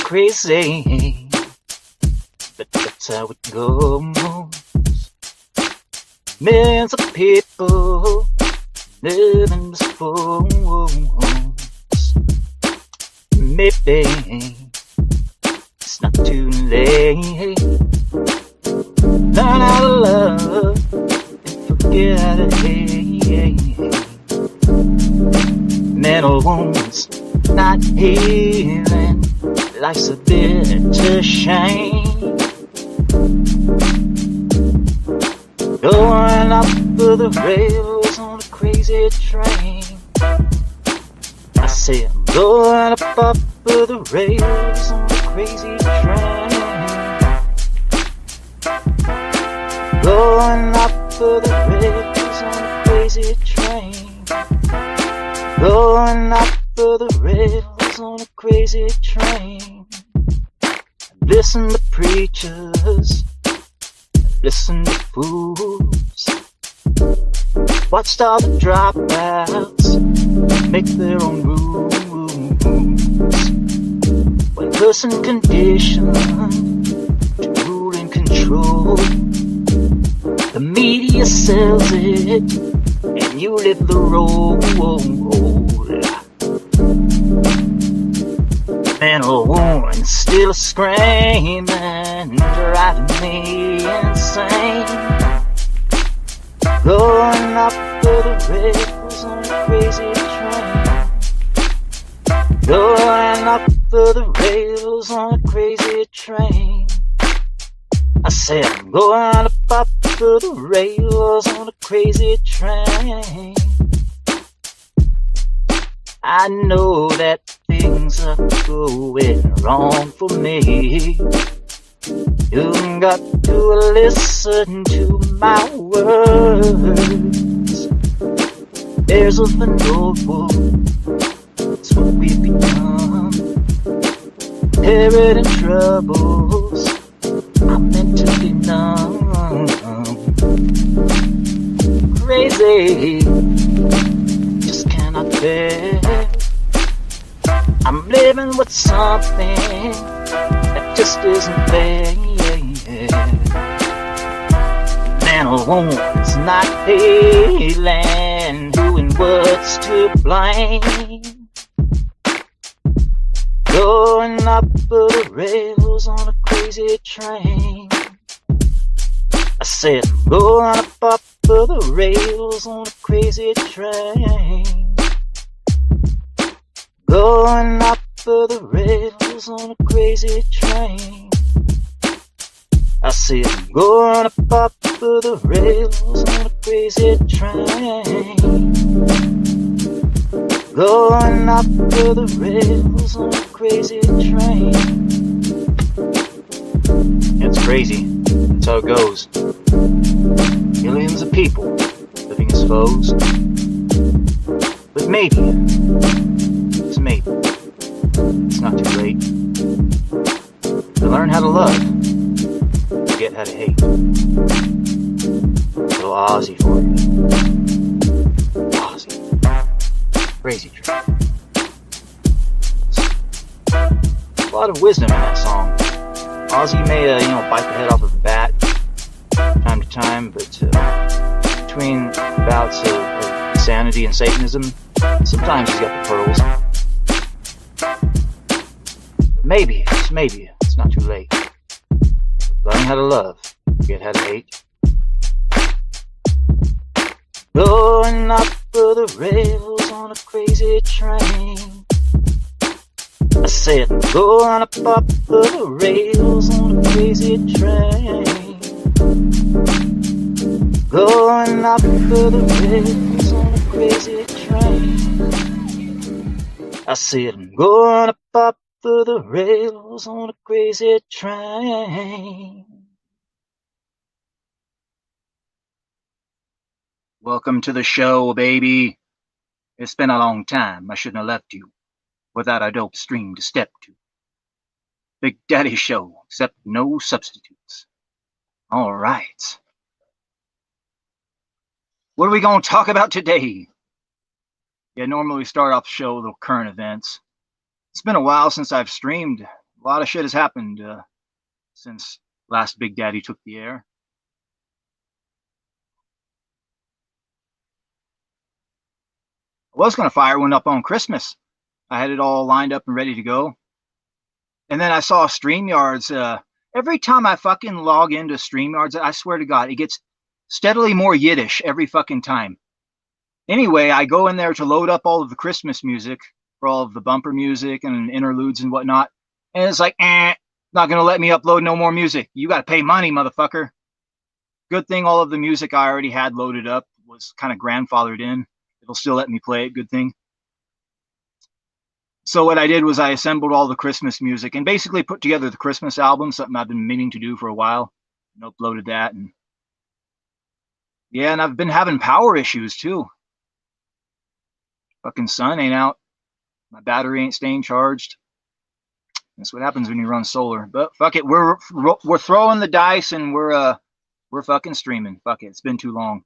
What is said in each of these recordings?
crazy, but that's how it goes. Millions of people living this fools. Maybe it's not too late. Learn how to love and forget how to hate. Mental wounds not healing. Life's a bitter shame. Going off of the rails on a crazy train. I say I'm going up of the rails on a crazy train. Going up of the rails on a crazy train. Going up of the rails on a crazy train. Listen to preachers, listen to fools. Watched all the dropouts make their own rules. One person conditioned to rule and control. The media sells it, and you live the role. Mental wounds still screaming, driving me insane. Going up for the rails on a crazy train. Going up for the rails on a crazy train. I said I'm going up for the rails on a crazy train. I know that things are going wrong for me. You got to listen to my words. There's a noble, it's what we've become. Inheriting troubles, I'm meant to be numb. Crazy, just cannot bear. I'm living with something that just isn't there. Mental wounds not healing. Who and what's to blame? Going up the rails on a crazy train. I said I'm going up the rails on a crazy train. Going up the rails on a crazy train. I said I'm going up the rails on a crazy train. Going up the rails on a crazy train. It's crazy. That's how it goes. Millions of people living as foes. But maybe, just maybe, it's not too late to learn how to love, forget how to hate. Little Ozzy for you. Ozzy. Crazy train. A lot of wisdom in that song. Ozzy may, bite the head off of a bat time to time, but between bouts of insanity and Satanism, sometimes he's got the pearls. But maybe, just maybe, it's not too late. Learn how to love, forget how to hate. Going up the rails on a crazy train. I said I'm going up the rails on a crazy train. Going up the rails on a crazy train. I said I'm going up the rails on a crazy train. Welcome to the show, baby. It's been a long time. I shouldn't have left you without a dope stream to step to. Big Daddy Show, except no substitutes. All right. What are we going to talk about today? Yeah, normally we start off the show with current events. It's been a while since I've streamed lot of shit has happened since last Big Daddy took the air. I was going to fire one up on Christmas. I had it all lined up and ready to go. And then I saw StreamYards. Every time I fucking log into StreamYards, I swear to God, it gets steadily more Yiddish every fucking time. Anyway, I go in there to load up all of the Christmas music for all of the bumper music and interludes and whatnot. And it's like, not going to let me upload no more music. You got to pay money, motherfucker. Good thing all of the music I already had loaded up was kind of grandfathered in. It'll still let me play it. Good thing. So what I did was I assembled all the Christmas music and basically put together the Christmas album, something I've been meaning to do for a while, and uploaded that. And yeah, and I've been having power issues too. Fucking sun ain't out. My battery ain't staying charged. That's what happens when you run solar. But fuck it, we're throwing the dice and we're fucking streaming. Fuck it, it's been too long.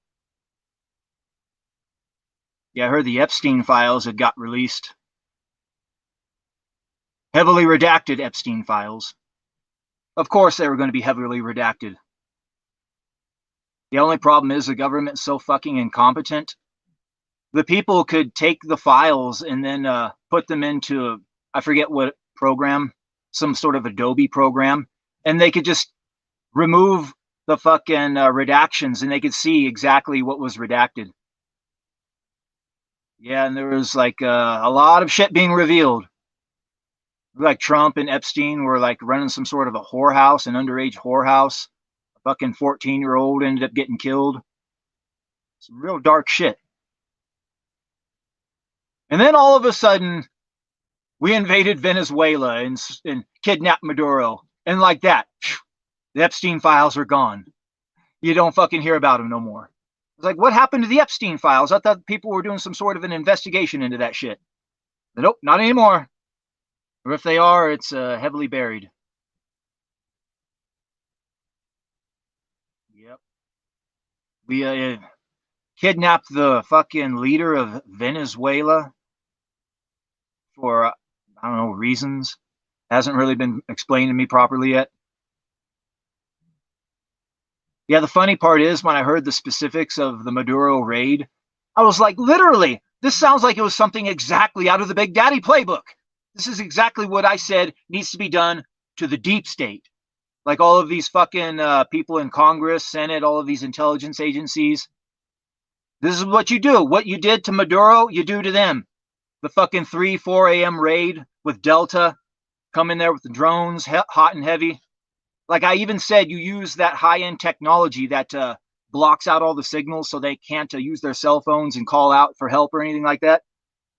Yeah, I heard the Epstein files had got released. Heavily redacted Epstein files. Of course they were going to be heavily redacted. The only problem is the government's so fucking incompetent. The people could take the files and then put them into, I forget what program, some sort of Adobe program, and they could just remove the fucking redactions and they could see exactly what was redacted. Yeah, and there was like a lot of shit being revealed. Like Trump and Epstein were like running some sort of a whorehouse, an underage whorehouse. A fucking 14-year-old ended up getting killed. Some real dark shit. And then all of a sudden, we invaded Venezuela and kidnapped Maduro. And like that, the Epstein files are gone. You don't fucking hear about them no more. It's like, what happened to the Epstein files? I thought people were doing some sort of an investigation into that shit. But nope, not anymore. Or if they are, it's heavily buried. Yep. We kidnapped the fucking leader of Venezuela for, I don't know, reasons. Hasn't really been explained to me properly yet. Yeah, the funny part is when I heard the specifics of the Maduro raid, I was like, literally, this sounds like it was something exactly out of the Big Daddy playbook. This is exactly what I said needs to be done to the deep state. Like all of these fucking people in Congress, Senate, all of these intelligence agencies. This is what you do. What you did to Maduro, you do to them. The fucking 3, 4 a.m. raid with Delta, come in there with the drones, hot and heavy. Like I even said, you use that high-end technology that blocks out all the signals so they can't use their cell phones and call out for help or anything like that.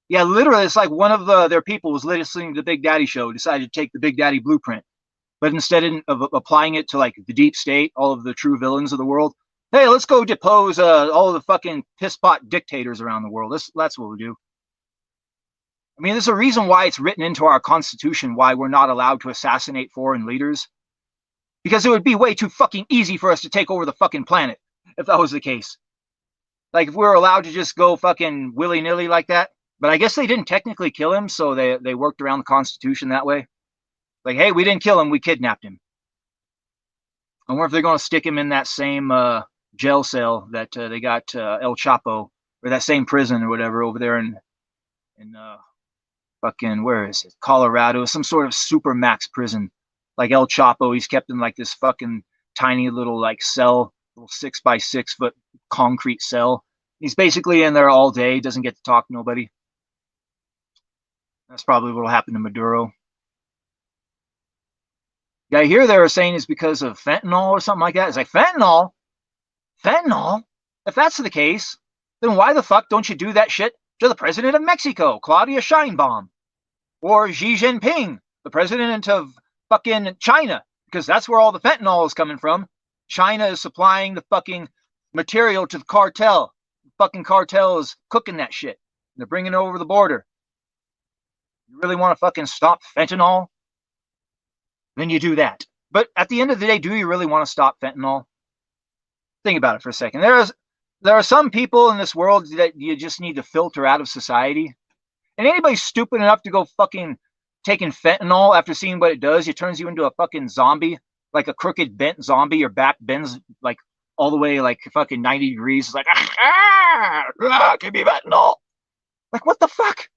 Yeah, literally, it's like one of their people was listening to the Big Daddy show, decided to take the Big Daddy blueprint. But instead of applying it to like the deep state, all of the true villains of the world, hey, let's go depose all of the fucking pisspot dictators around the world. That's what we do. I mean, there's a reason why it's written into our Constitution why we're not allowed to assassinate foreign leaders. Because it would be way too fucking easy for us to take over the fucking planet if that was the case. Like if we were allowed to just go fucking willy-nilly like that. But I guess they didn't technically kill him, so they worked around the Constitution that way. Like, hey, we didn't kill him, we kidnapped him. I wonder if they're going to stick him in that same jail cell that they got El Chapo, or that same prison or whatever over there in fucking, where is it? Colorado, some sort of super max prison. Like El Chapo, he's kept in like this fucking tiny little like cell, little 6 by 6 foot concrete cell. He's basically in there all day, doesn't get to talk to nobody. That's probably what will happen to Maduro. Yeah, I hear they were saying it's because of fentanyl or something like that. It's like, fentanyl? Fentanyl? If that's the case, then why the fuck don't you do that shit to the president of Mexico, Claudia Sheinbaum? Or Xi Jinping, the president of fucking China? Because that's where all the fentanyl is coming from. China is supplying the fucking material to the cartel. The fucking cartel is cooking that shit. They're bringing it over the border. You really want to fucking stop fentanyl? Then you do that. But at the end of the day, do you really want to stop fentanyl? Think about it for a second. There are some people in this world that you just need to filter out of society. And anybody stupid enough to go fucking taking fentanyl after seeing what it does. It turns you into a fucking zombie, like a crooked bent zombie. Your back bends like all the way like fucking 90 degrees. It's like, give me fentanyl. Like, what the fuck?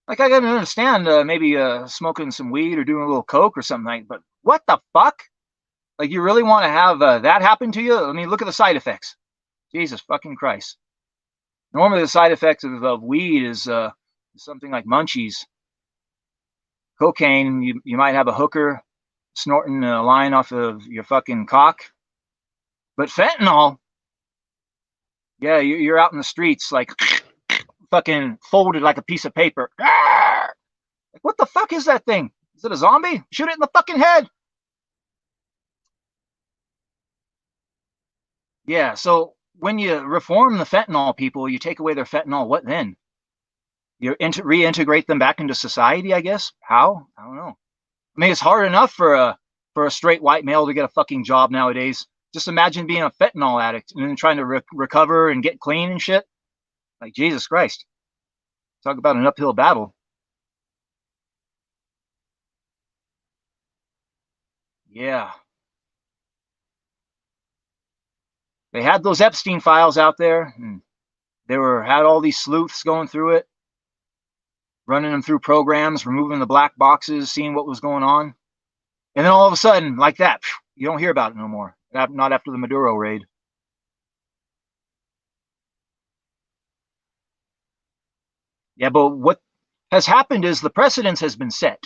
Like, I gotta understand maybe smoking some weed or doing a little coke or something like, but what the fuck? Like, you really want to have that happen to you? I mean, look at the side effects. Jesus fucking Christ. Normally, the side effects of weed is something like munchies. Cocaine, you might have a hooker snorting a line off of your fucking cock. But fentanyl, yeah, you're out in the streets like fucking folded like a piece of paper. Like, what the fuck is that thing? Is it a zombie? Shoot it in the fucking head. Yeah, so when you reform the fentanyl people, you take away their fentanyl, what then? You reintegrate them back into society, I guess? How? I don't know. I mean, it's hard enough for a straight white male to get a fucking job nowadays. Just imagine being a fentanyl addict and then trying to recover and get clean and shit. Like, Jesus Christ. Talk about an uphill battle. Yeah. They had those Epstein files out there, and they had all these sleuths going through it, running them through programs, removing the black boxes, seeing what was going on. And then all of a sudden, like that, you don't hear about it no more. Not after the Maduro raid. Yeah, but what has happened is the precedence has been set.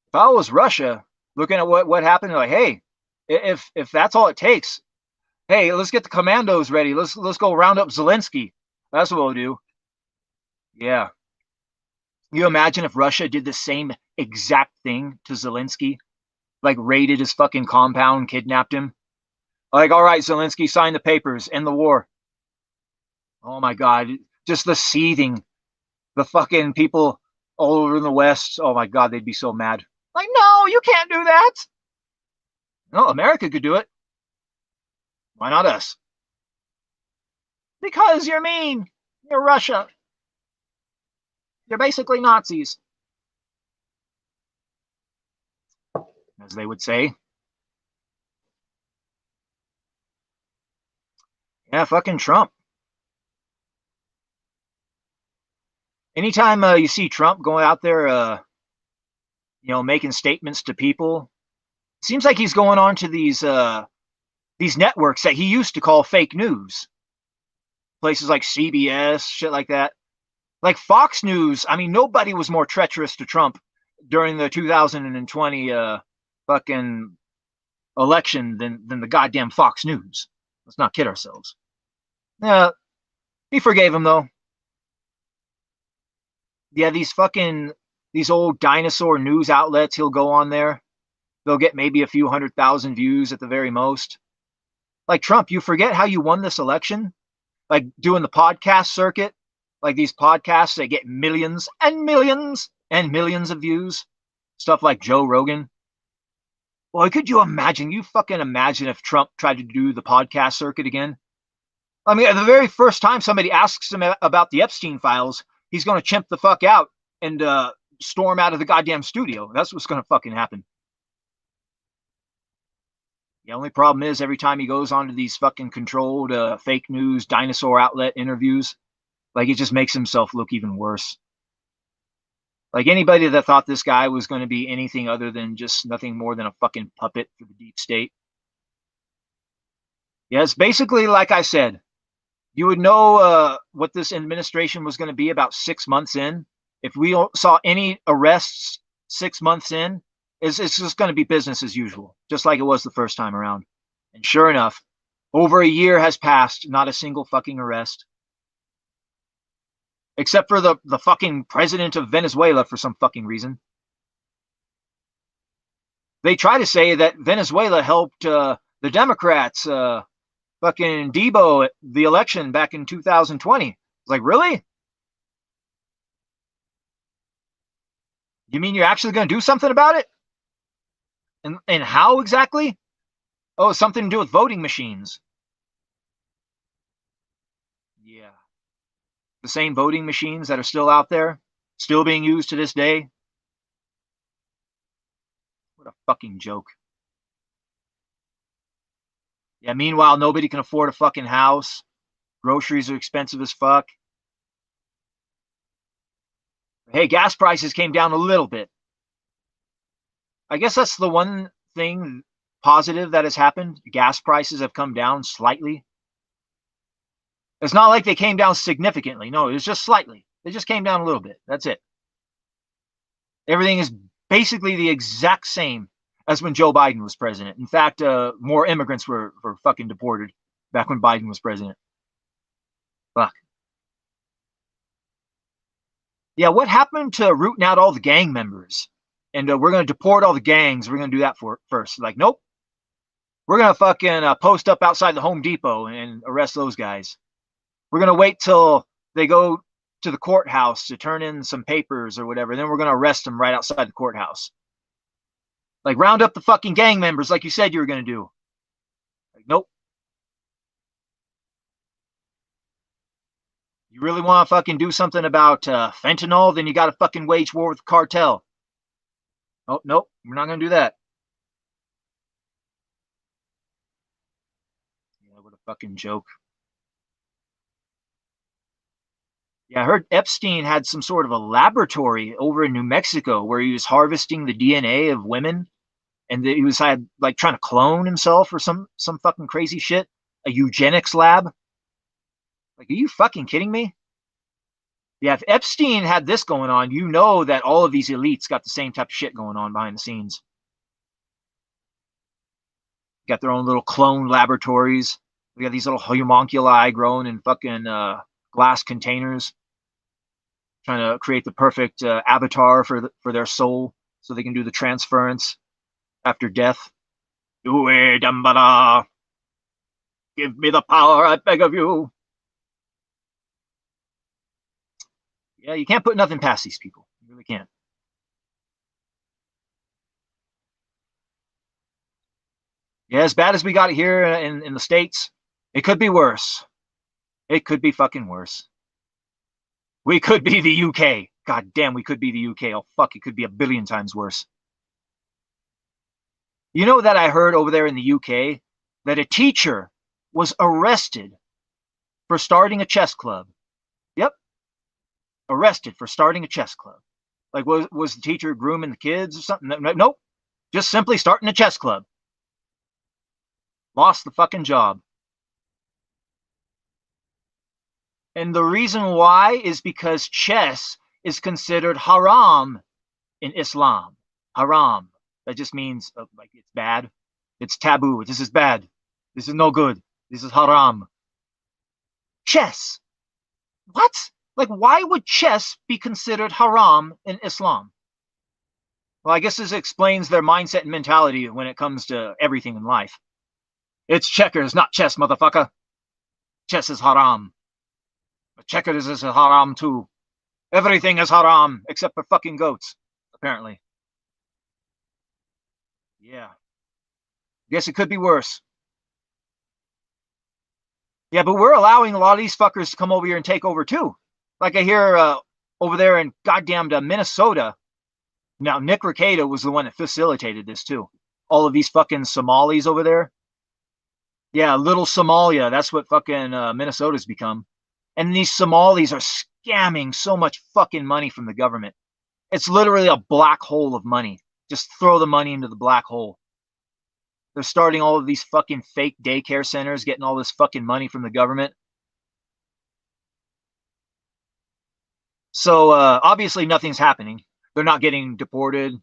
If I was Russia, looking at what happened, like, hey, if that's all it takes, hey, let's get the commandos ready. Let's go round up Zelensky. That's what we'll do. Yeah. You imagine if Russia did the same exact thing to Zelensky, like raided his fucking compound, kidnapped him. Like, all right, Zelensky, sign the papers, end the war. Oh my God, just the seething, the fucking people all over in the West. Oh my God, they'd be so mad. Like, no, you can't do that. No, America could do it. Why not us? Because you're mean. You're Russia. You're basically Nazis, as they would say. Yeah, fucking Trump. Anytime you see Trump going out there, making statements to people, it seems like he's going on to these networks that he used to call fake news. Places like CBS, shit like that. Like Fox News, I mean, nobody was more treacherous to Trump during the 2020 fucking election than the goddamn Fox News. Let's not kid ourselves. Yeah, he forgave him though. Yeah, these old dinosaur news outlets, he'll go on there. They'll get maybe a few 100,000 views at the very most. Like Trump, you forget how you won this election? Like doing the podcast circuit, like these podcasts that get millions and millions and millions of views. Stuff like Joe Rogan. Boy, could you imagine? You fucking imagine if Trump tried to do the podcast circuit again? I mean, the very first time somebody asks him about the Epstein files, he's going to chimp the fuck out and storm out of the goddamn studio. That's what's going to fucking happen. The only problem is every time he goes onto these fucking controlled fake news dinosaur outlet interviews, like it just makes himself look even worse. Like anybody that thought this guy was going to be anything other than just nothing more than a fucking puppet for the deep state. Yeah, it's basically like I said. You would know what this administration was going to be about 6 months in. If we saw any arrests 6 months in, it's just going to be business as usual, just like it was the first time around. And sure enough, over a year has passed, not a single fucking arrest. Except for the fucking president of Venezuela for some fucking reason. They try to say that Venezuela helped the Democrats fucking Debo the election back in 2020. It's like, really? You mean you're actually going to do something about it? And how exactly? Oh, something to do with voting machines. Yeah. The same voting machines that are still out there. Still being used to this day. What a fucking joke. Yeah, meanwhile, nobody can afford a fucking house. Groceries are expensive as fuck. Hey, gas prices came down a little bit. I guess that's the one thing positive that has happened. Gas prices have come down slightly. It's not like they came down significantly. No, it was just slightly. They just came down a little bit. That's it. Everything is basically the exact same as when Joe Biden was president. In fact, more immigrants were fucking deported back when Biden was president. Fuck. Yeah, what happened to rooting out all the gang members? And we're going to deport all the gangs. We're going to do that first. Like, nope. We're going to fucking post up outside the Home Depot and arrest those guys. We're going to wait till they go to the courthouse to turn in some papers or whatever. Then we're going to arrest them right outside the courthouse. Like, round up the fucking gang members like you said you were going to do. Like, nope. You really want to fucking do something about fentanyl? Then you got to fucking wage war with the cartel. Oh, nope. We're not going to do that. Yeah, what a fucking joke. Yeah, I heard Epstein had some sort of a laboratory over in New Mexico where he was harvesting the DNA of women, and he was like trying to clone himself or some fucking crazy shit. A eugenics lab. Like, are you fucking kidding me? Yeah, if Epstein had this going on, you know that all of these elites got the same type of shit going on behind the scenes. Got their own little clone laboratories. We got these little homunculi grown in fucking glass containers, trying to create the perfect avatar for their soul, so they can do the transference after death. Do it, Dumbledore. Give me the power, I beg of you. Yeah, you can't put nothing past these people. You really can't. Yeah, as bad as we got it here in the States, it could be worse. It could be fucking worse. We could be the UK. God damn, we could be the UK. Oh, fuck, it could be a billion times worse. You know that I heard over there in the UK that a teacher was arrested for starting a chess club. Yep. Arrested for starting a chess club. Like, was the teacher grooming the kids or something? Nope. Just simply starting a chess club. Lost the fucking job. And the reason why is because chess is considered haram in Islam. Haram. That just means like it's bad. It's taboo. This is bad. This is no good. This is haram. Chess. What? Like, why would chess be considered haram in Islam? Well, I guess this explains their mindset and mentality when it comes to everything in life. It's checkers, not chess, motherfucker. Chess is haram. But checkers is haram too. Everything is haram except for fucking goats, apparently. Yeah. Guess it could be worse. Yeah, but we're allowing a lot of these fuckers to come over here and take over too. Like I hear over there in goddamn Minnesota. Now, Nick Rekieta was the one that facilitated this too. All of these fucking Somalis over there. Yeah, little Somalia. That's what fucking Minnesota's become. And these Somalis are scamming so much fucking money from the government. It's literally a black hole of money. Just throw the money into the black hole. They're starting all of these fucking fake daycare centers, getting all this fucking money from the government. So obviously nothing's happening. They're not getting deported.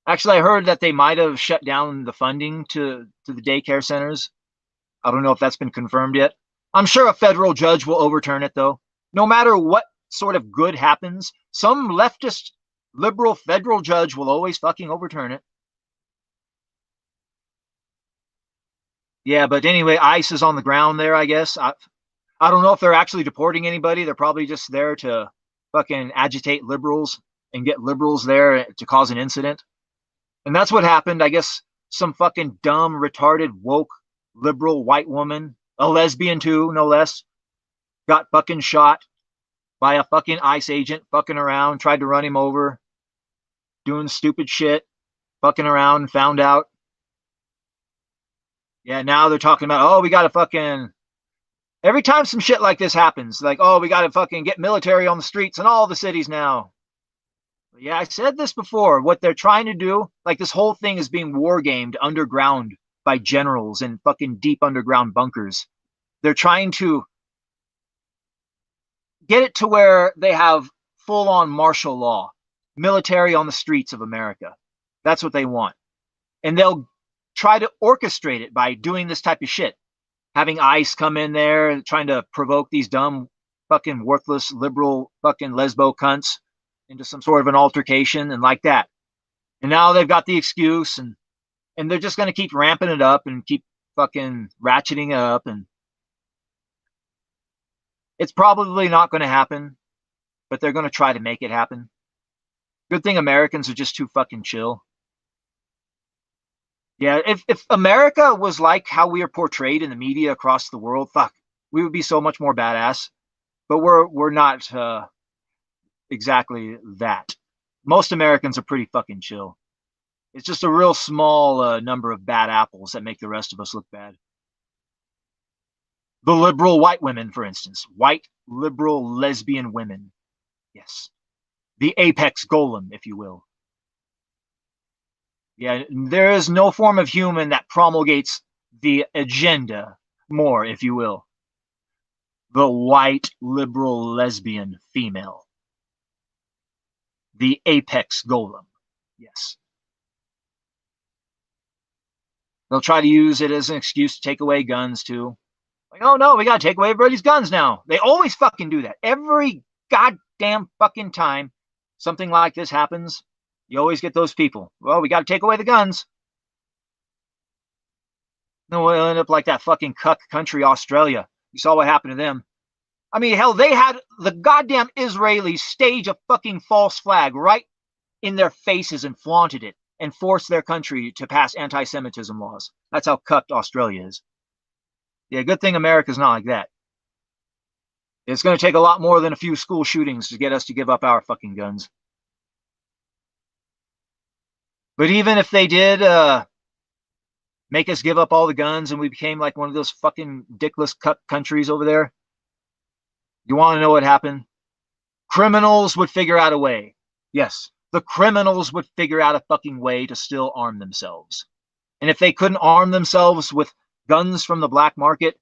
Actually, I heard that they might have shut down the funding to the daycare centers. I don't know if that's been confirmed yet. I'm sure a federal judge will overturn it, though. No matter what sort of good happens, some leftist, liberal federal judge will always fucking overturn it. Yeah, but anyway, ICE is on the ground there, I guess. I don't know if they're actually deporting anybody. They're probably just there to fucking agitate liberals and get liberals there to cause an incident. And that's what happened. I guess some fucking dumb, retarded, woke, liberal white woman, a lesbian too, no less, got fucking shot by a fucking ICE agent fucking around, tried to run him over, doing stupid shit, fucking around, and found out. Yeah, now they're talking about, oh, we got to fucking. Every time some shit like this happens, like, oh, we got to fucking get military on the streets in all the cities now. Yeah, I said this before. What they're trying to do, like, this whole thing is being war gamed underground by generals in fucking deep underground bunkers. They're trying to get it to where they have full on martial law, military on the streets of America. That's what they want. And they'll try to orchestrate it by doing this type of shit. Having ICE come in there, trying to provoke these dumb, fucking worthless, liberal, fucking lesbo cunts into some sort of an altercation and like that. And now they've got the excuse, and they're just going to keep ramping it up and keep fucking ratcheting it up. And it's probably not going to happen, but they're going to try to make it happen. Good thing Americans are just too fucking chill. Yeah, if America was like how we are portrayed in the media across the world, fuck, we would be so much more badass. But we're not exactly that. Most Americans are pretty fucking chill. It's just a real small number of bad apples that make the rest of us look bad. The liberal white women, for instance, white liberal lesbian women. Yes, the apex golem, if you will. Yeah, there is no form of human that promulgates the agenda more, if you will. The white liberal lesbian female. The apex golem. Yes. They'll try to use it as an excuse to take away guns, too. Like, oh no, we gotta take away everybody's guns now. They always fucking do that. Every goddamn fucking time something like this happens, you always get those people. Well, we gotta take away the guns. Then we'll end up like that fucking cuck country, Australia. You saw what happened to them. I mean, hell, they had the goddamn Israelis stage a fucking false flag right in their faces and flaunted it and forced their country to pass anti-Semitism laws. That's how cucked Australia is. Yeah, good thing America's not like that. It's going to take a lot more than a few school shootings to get us to give up our fucking guns. But even if they did make us give up all the guns and we became like one of those fucking dickless countries over there, you want to know what happened? Criminals would figure out a way. Yes, the criminals would figure out a fucking way to still arm themselves. And if they couldn't arm themselves with guns from the black market,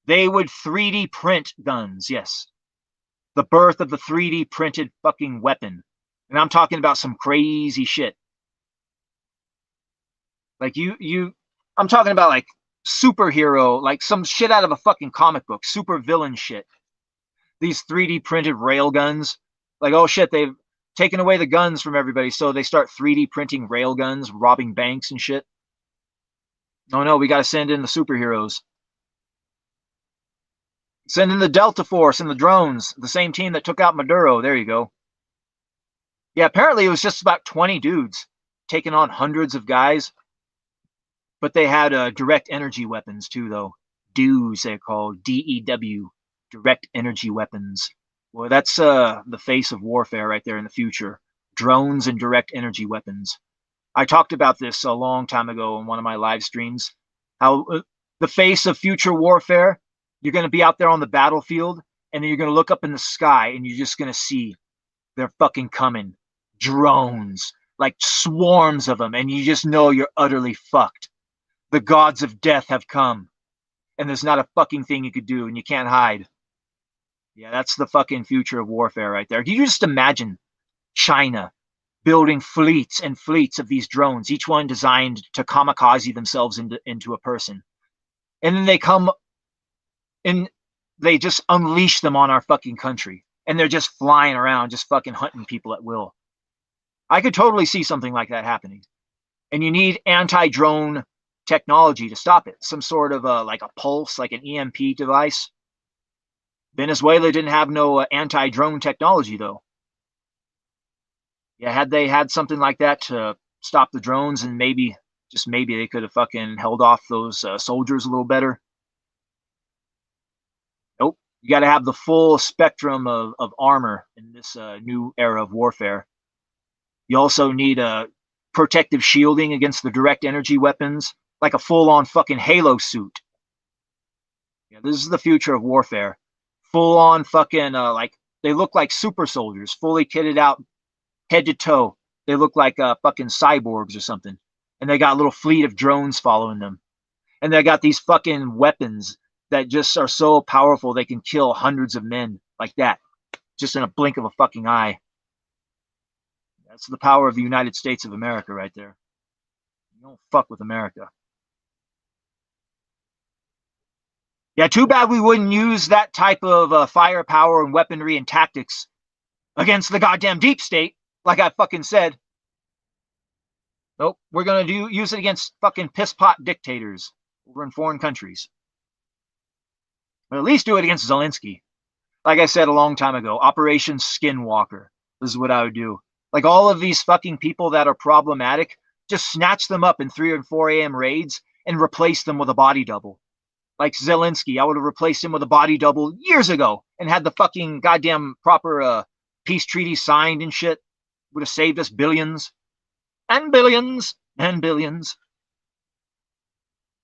they would 3D print guns. Yes, the birth of the 3D printed fucking weapon. And I'm talking about some crazy shit. Like I'm talking about like superhero, like some shit out of a fucking comic book, super villain shit. These 3D printed rail guns. Like, oh shit, they've taken away the guns from everybody, so they start 3D printing rail guns, robbing banks and shit. Oh no, we got to send in the superheroes. Send in the Delta Force and the drones, the same team that took out Maduro. There you go. Yeah, apparently it was just about 20 dudes taking on hundreds of guys. But they had direct energy weapons too, though. DEWs, they're called. DEW. Direct energy weapons. Well, that's the face of warfare right there in the future. Drones and direct energy weapons. I talked about this a long time ago in one of my live streams. How the face of future warfare, you're going to be out there on the battlefield, and then you're going to look up in the sky, and you're just going to see they're fucking coming. Drones. Like swarms of them, and you just know you're utterly fucked. The gods of death have come, and there's not a fucking thing you could do, and you can't hide. Yeah, that's the fucking future of warfare right there. Can you just imagine China building fleets and fleets of these drones, each one designed to kamikaze themselves into a person? And then they come and they just unleash them on our fucking country, and they're just flying around, just fucking hunting people at will. I could totally see something like that happening. And you need anti-drone technology to stop it. Some sort of like a pulse, like an EMP device. Venezuela didn't have no anti-drone technology, though. Yeah, had they had something like that to stop the drones, and maybe, just maybe, they could have fucking held off those soldiers a little better. Nope. You got to have the full spectrum of armor in this new era of warfare. You also need a protective shielding against the direct energy weapons, like a full-on fucking Halo suit. Yeah, this is the future of warfare. Full-on fucking like they look like super soldiers, fully kitted out, head to toe. They look like fucking cyborgs or something, and they got a little fleet of drones following them, and they got these fucking weapons that just are so powerful they can kill hundreds of men like that, just in a blink of a fucking eye. That's the power of the United States of America right there. You don't fuck with America. Yeah, too bad we wouldn't use that type of firepower and weaponry and tactics against the goddamn deep state, like I fucking said. Nope, we're gonna use it against fucking piss pot dictators over in foreign countries. Or at least do it against Zelensky. Like I said a long time ago, Operation Skinwalker. This is what I would do. Like all of these fucking people that are problematic, just snatch them up in 3 and 4 a.m. raids and replace them with a body double. Like Zelensky, I would have replaced him with a body double years ago and had the fucking goddamn proper peace treaty signed and shit. Would have saved us billions and billions and billions.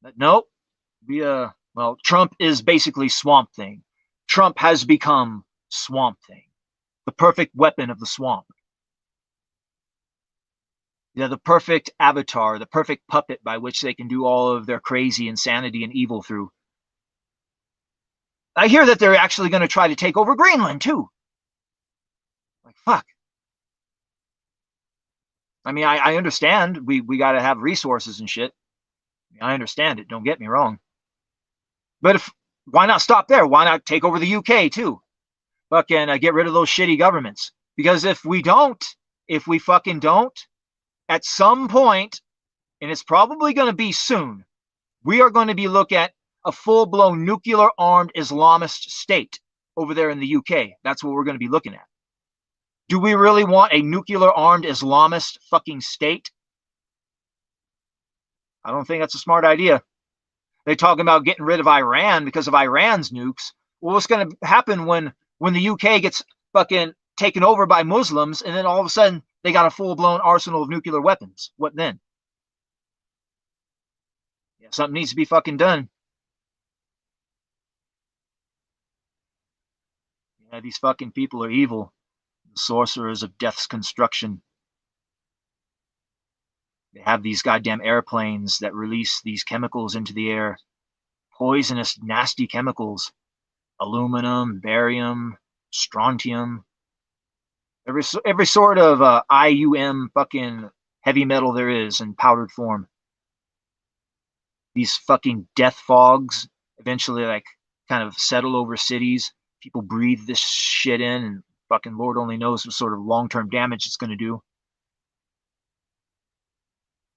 But no, well, Trump is basically Swamp Thing. Trump has become Swamp Thing, the perfect weapon of the swamp. Yeah, the perfect avatar, the perfect puppet by which they can do all of their crazy insanity and evil through. I hear that they're actually going to try to take over Greenland, too. Like, fuck. I mean, I understand we got to have resources and shit. I understand it, don't get me wrong. But why not stop there? Why not take over the UK, too? Fucking get rid of those shitty governments. Because if we fucking don't, at some point, and it's probably going to be soon, we are going to be looking at a full-blown nuclear-armed Islamist state over there in the UK. That's what we're going to be looking at. Do we really want a nuclear-armed Islamist fucking state? I don't think that's a smart idea. They talk about getting rid of Iran because of Iran's nukes. Well, what's going to happen when the UK gets fucking taken over by Muslims and then all of a sudden they got a full-blown arsenal of nuclear weapons? What then? Yeah, something needs to be fucking done. Yeah, these fucking people are evil. The sorcerers of death's construction. They have these goddamn airplanes that release these chemicals into the air. Poisonous, nasty chemicals. Aluminum, barium, strontium. Every sort of IUM fucking heavy metal there is in powdered form. These fucking death fogs eventually like kind of settle over cities. People breathe this shit in and fucking Lord only knows what sort of long-term damage it's going to do.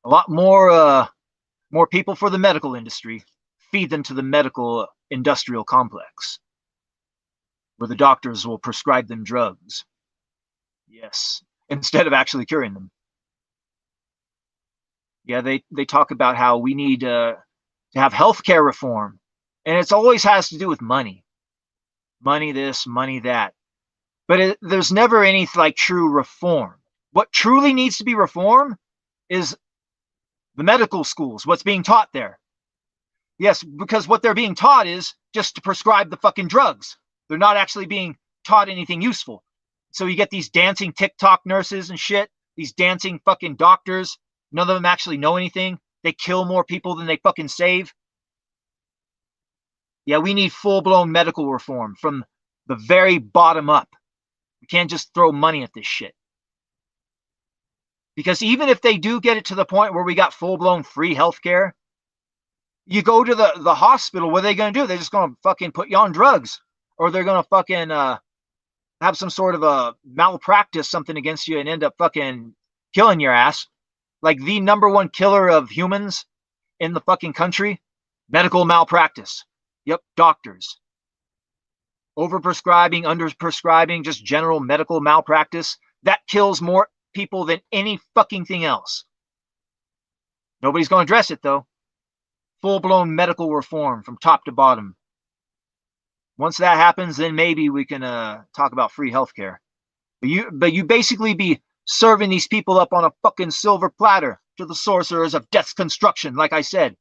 A lot more people for the medical industry. Feed them to the medical industrial complex, where the doctors will prescribe them drugs. Yes, instead of actually curing them. Yeah, they talk about how we need to have healthcare reform, and it's always has to do with money. Money this, money that. But there's never any like true reform. What truly needs to be reformed is the medical schools, what's being taught there. Yes, because what they're being taught is just to prescribe the fucking drugs. They're not actually being taught anything useful. So you get these dancing TikTok nurses and shit, these dancing fucking doctors. None of them actually know anything. They kill more people than they fucking save. Yeah, we need full-blown medical reform from the very bottom up. We can't just throw money at this shit. Because even if they do get it to the point where we got full-blown free healthcare, you go to the hospital, what are they going to do? They're just going to fucking put you on drugs. Or they're going to fucking have some sort of a malpractice, something against you and end up fucking killing your ass. Like the #1 killer of humans in the fucking country, medical malpractice. Yep, doctors. Overprescribing, underprescribing, just general medical malpractice. That kills more people than any fucking thing else. Nobody's going to address it, though. Full-blown medical reform from top to bottom. Once that happens, then maybe we can talk about free healthcare. But you basically be serving these people up on a fucking silver platter to the sorcerers of death's construction, like I said.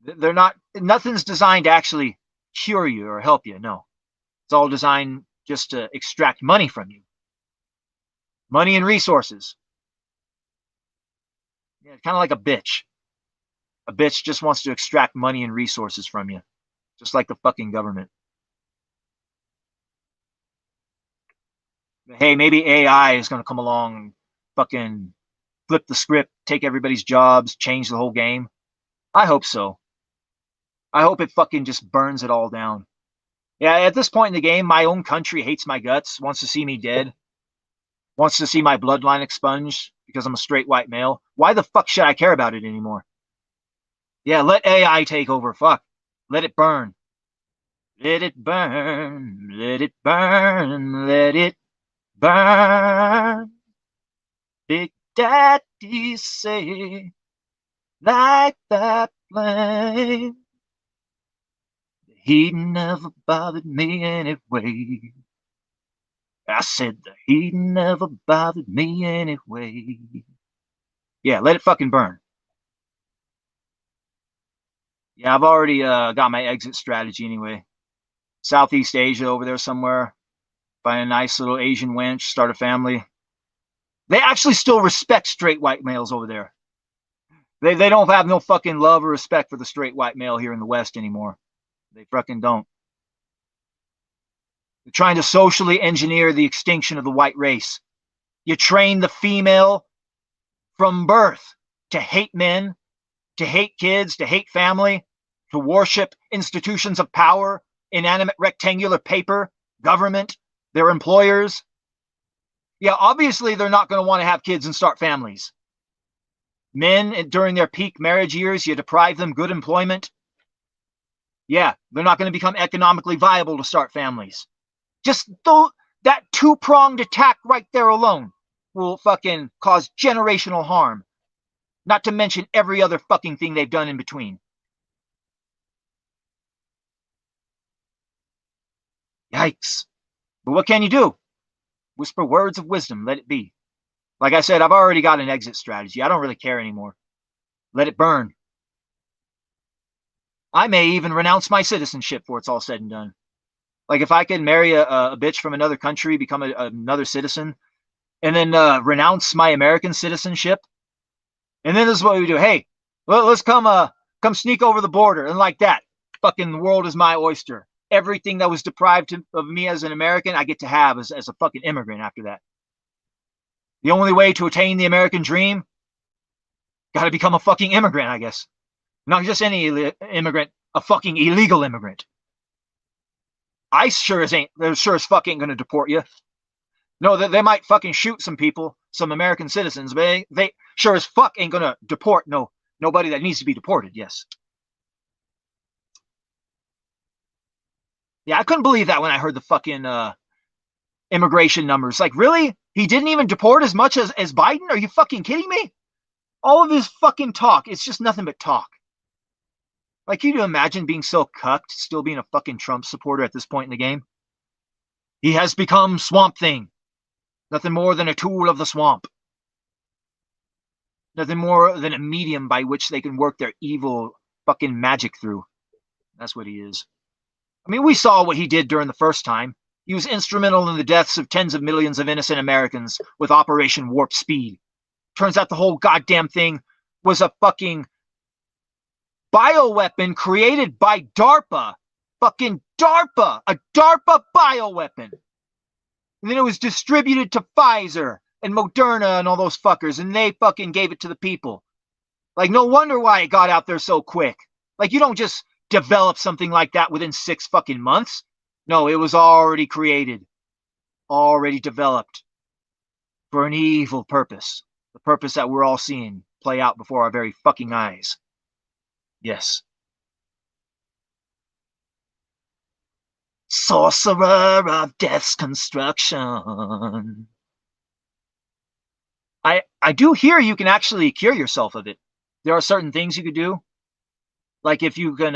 They're not, nothing's designed to actually cure you or help you, no. It's all designed just to extract money from you. Money and resources. Yeah, kind of like a bitch. A bitch just wants to extract money and resources from you. Just like the fucking government. Hey, maybe AI is going to come along and fucking flip the script, take everybody's jobs, change the whole game. I hope so. I hope it fucking just burns it all down. Yeah, at this point in the game, my own country hates my guts, wants to see me dead, wants to see my bloodline expunged because I'm a straight white male. Why the fuck should I care about it anymore? Yeah, let AI take over. Fuck. Let it burn. Let it burn. Let it burn. Let it burn. Big Daddy say, like that flame. The heat never bothered me anyway. I said the heat never bothered me anyway. Yeah, let it fucking burn. Yeah, I've already got my exit strategy anyway. Southeast Asia over there somewhere. Find a nice little Asian wench, start a family. They actually still respect straight white males over there. They don't have no fucking love or respect for the straight white male here in the West anymore. They fucking don't. They're trying to socially engineer the extinction of the white race. You train the female from birth to hate men, to hate kids, to hate family, to worship institutions of power, inanimate rectangular paper, government, their employers. Yeah, obviously they're not going to want to have kids and start families. Men, during their peak marriage years, you deprive them good employment. Yeah, they're not going to become economically viable to start families. Just though that two-pronged attack right there alone will fucking cause generational harm. Not to mention every other fucking thing they've done in between. Yikes. But what can you do? Whisper words of wisdom, let it be. Like I said, I've already got an exit strategy. I don't really care anymore. Let it burn. I may even renounce my citizenship before it's all said and done. Like if I could marry a bitch from another country, become another citizen, and then renounce my American citizenship, and then this is what we do. Hey, let's come sneak over the border, and like that, fucking the world is my oyster. Everything that was deprived of me as an American, I get to have as a fucking immigrant after that. The only way to attain the American dream, gotta become a fucking immigrant, I guess. Not just any immigrant, a fucking illegal immigrant. ICE sure as fuck ain't gonna deport you. No, they might fucking shoot some people, some American citizens, but they sure as fuck ain't gonna deport nobody that needs to be deported, yes. Yeah, I couldn't believe that when I heard the fucking immigration numbers. Like, really? He didn't even deport as much as Biden? Are you fucking kidding me? All of his fucking talk, it's just nothing but talk. Like, can you imagine being so cucked, still being a fucking Trump supporter at this point in the game? He has become Swamp Thing. Nothing more than a tool of the swamp. Nothing more than a medium by which they can work their evil fucking magic through. That's what he is. I mean, we saw what he did during the first time. He was instrumental in the deaths of tens of millions of innocent Americans with Operation Warp Speed. Turns out the whole goddamn thing was a fucking bioweapon created by DARPA. Fucking DARPA! A DARPA bioweapon! And then it was distributed to Pfizer and Moderna and all those fuckers, and they fucking gave it to the people. Like, no wonder why it got out there so quick. Like, you don't just develop something like that within 6 fucking months. No, it was already created, already developed for an evil purpose. The purpose that we're all seeing play out before our very fucking eyes. Yes. Sorcerer of Death's construction. I do hear you can actually cure yourself of it. There are certain things you could do. Like if you can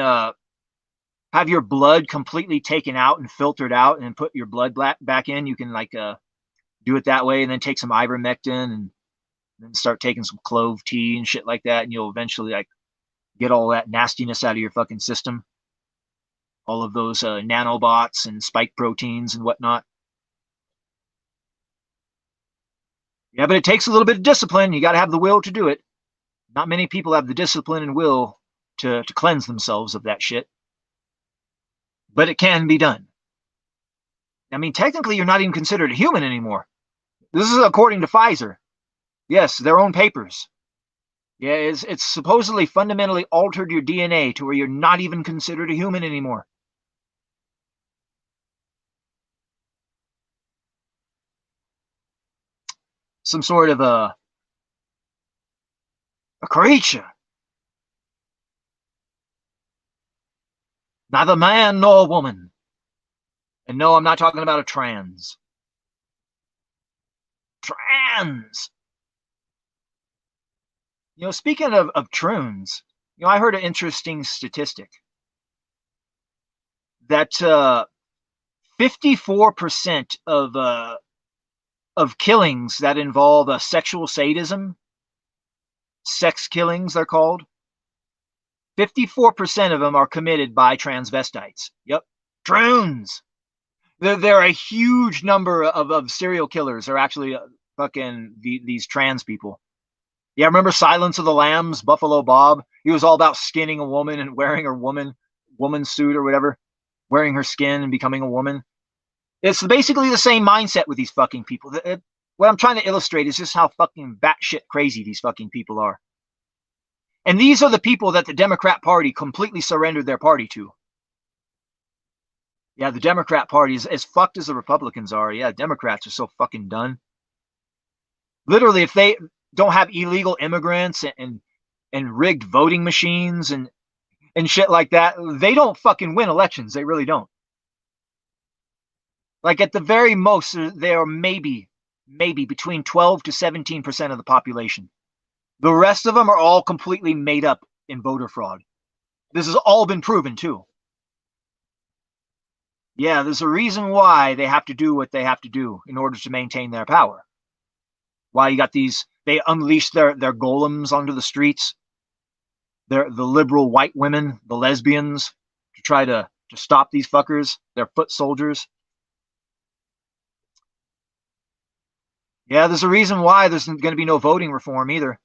have your blood completely taken out and filtered out and then put your blood back in. You can like do it that way and then take some ivermectin and then start taking some clove tea and shit like that, and you'll eventually like get all that nastiness out of your fucking system. All of those nanobots and spike proteins and whatnot. Yeah, but it takes a little bit of discipline. You got to have the will to do it. Not many people have the discipline and will to cleanse themselves of that shit. But it can be done. I mean, technically, you're not even considered a human anymore. This is according to Pfizer. Yes, their own papers. Yeah, it's supposedly fundamentally altered your DNA to where you're not even considered a human anymore. Some sort of a creature. Neither man nor woman. And no, I'm not talking about a trans. Trans! You know, speaking of trans, you know, I heard an interesting statistic that 54% of killings that involve sexual sadism, sex killings they're called, 54% of them are committed by transvestites. Yep, trans. There are a huge number of serial killers are actually fucking these trans people. Yeah, remember Silence of the Lambs, Buffalo Bob? He was all about skinning a woman and wearing her woman suit or whatever, wearing her skin and becoming a woman. It's basically the same mindset with these fucking people. What I'm trying to illustrate is just how fucking batshit crazy these fucking people are. And these are the people that the Democrat Party completely surrendered their party to. Yeah, the Democrat Party is as fucked as the Republicans are. Yeah, Democrats are so fucking done. Literally, if they don't have illegal immigrants and rigged voting machines and shit like that, they don't fucking win elections. They really don't. Like at the very most, they are maybe between 12 to 17% of the population. The rest of them are all completely made up in voter fraud. This has all been proven too. Yeah, there's a reason why they have to do what they have to do in order to maintain their power. Why you got these, they unleash their golems onto the streets. The liberal white women, the lesbians, to try to stop these fuckers. They're foot soldiers. Yeah, there's a reason why there's going to be no voting reform either.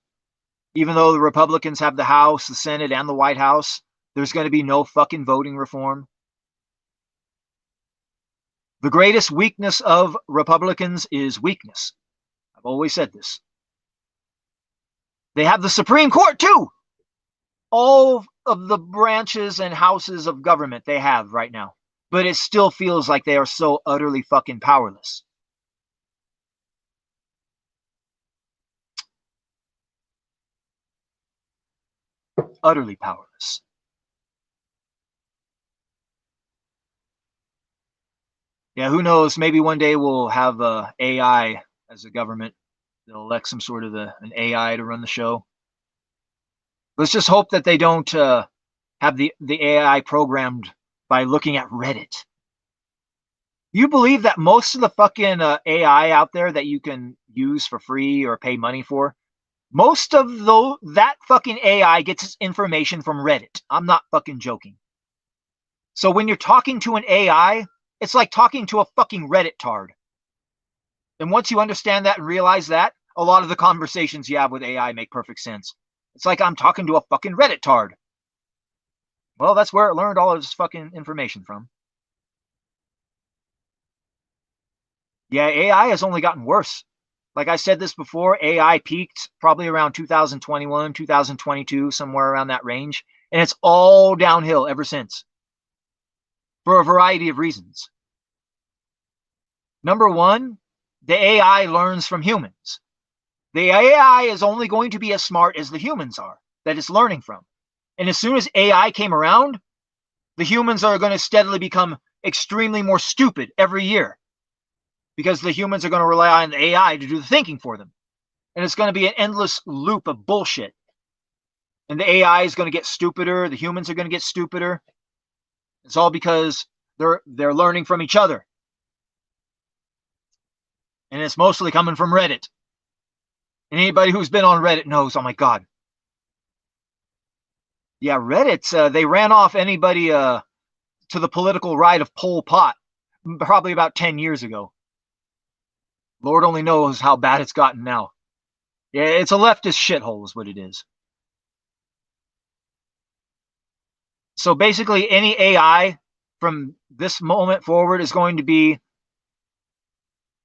Even though the Republicans have the House, the Senate, and the White House, there's going to be no fucking voting reform. The greatest weakness of Republicans is weakness. I've always said this. They have the Supreme Court too. All of the branches and houses of government they have right now. But it still feels like they are so utterly fucking powerless. Utterly powerless. Yeah, who knows? Maybe one day we'll have AI as a government. They'll elect some sort of an AI to run the show. Let's just hope that they don't have the AI programmed by looking at Reddit. You believe that most of the fucking AI out there that you can use for free or pay money for, most of that fucking AI gets its information from Reddit. I'm not fucking joking. So when you're talking to an AI, it's like talking to a fucking Reddit tard. And once you understand that and realize that, a lot of the conversations you have with AI make perfect sense. It's like I'm talking to a fucking Reddit tard. Well, that's where it learned all of its fucking information from. Yeah, AI has only gotten worse. Like I said this before, AI peaked probably around 2021, 2022, somewhere around that range. And it's all downhill ever since. For a variety of reasons. Number one, the AI learns from humans. The AI is only going to be as smart as the humans are that it's learning from. And as soon as AI came around, the humans are going to steadily become extremely more stupid every year. Because the humans are going to rely on the AI to do the thinking for them. And it's going to be an endless loop of bullshit. And the AI is going to get stupider. The humans are going to get stupider. It's all because they're learning from each other. And it's mostly coming from Reddit. And anybody who's been on Reddit knows, oh my God. Yeah, Reddit, they ran off anybody to the political right of Pol Pot probably about 10 years ago. Lord only knows how bad it's gotten now. Yeah, it's a leftist shithole is what it is. So basically, any AI from this moment forward is going to be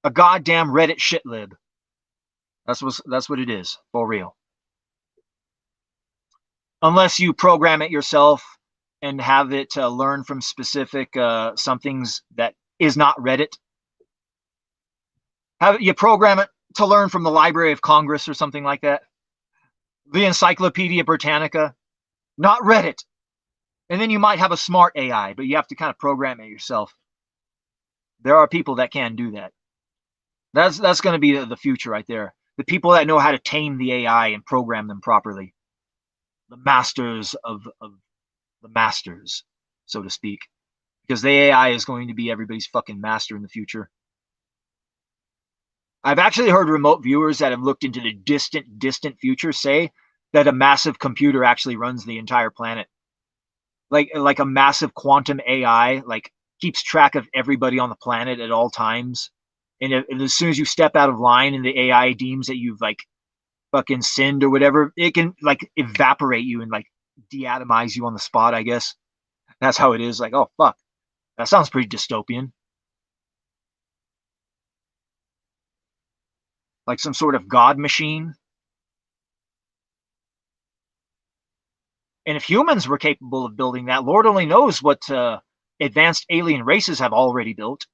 a goddamn Reddit shitlib. That's what it is, for real. Unless you program it yourself and have it learn from specific somethings that is not Reddit. Have you program it to learn from the Library of Congress or something like that. The Encyclopedia Britannica, not Reddit. And then you might have a smart AI, but you have to kind of program it yourself. There are people that can do that. That's going to be the future right there. The people that know how to tame the AI and program them properly. The masters of the masters, so to speak. Because the AI is going to be everybody's fucking master in the future. I've actually heard remote viewers that have looked into the distant future say that a massive computer actually runs the entire planet. Like a massive quantum AI, like keeps track of everybody on the planet at all times. And as soon as you step out of line and the AI deems that you've like fucking sinned or whatever, it can like evaporate you and like deatomize you on the spot, I guess. That's how it is. Like, oh fuck. That sounds pretty dystopian. Like some sort of god machine. And if humans were capable of building that, Lord only knows what advanced alien races have already built.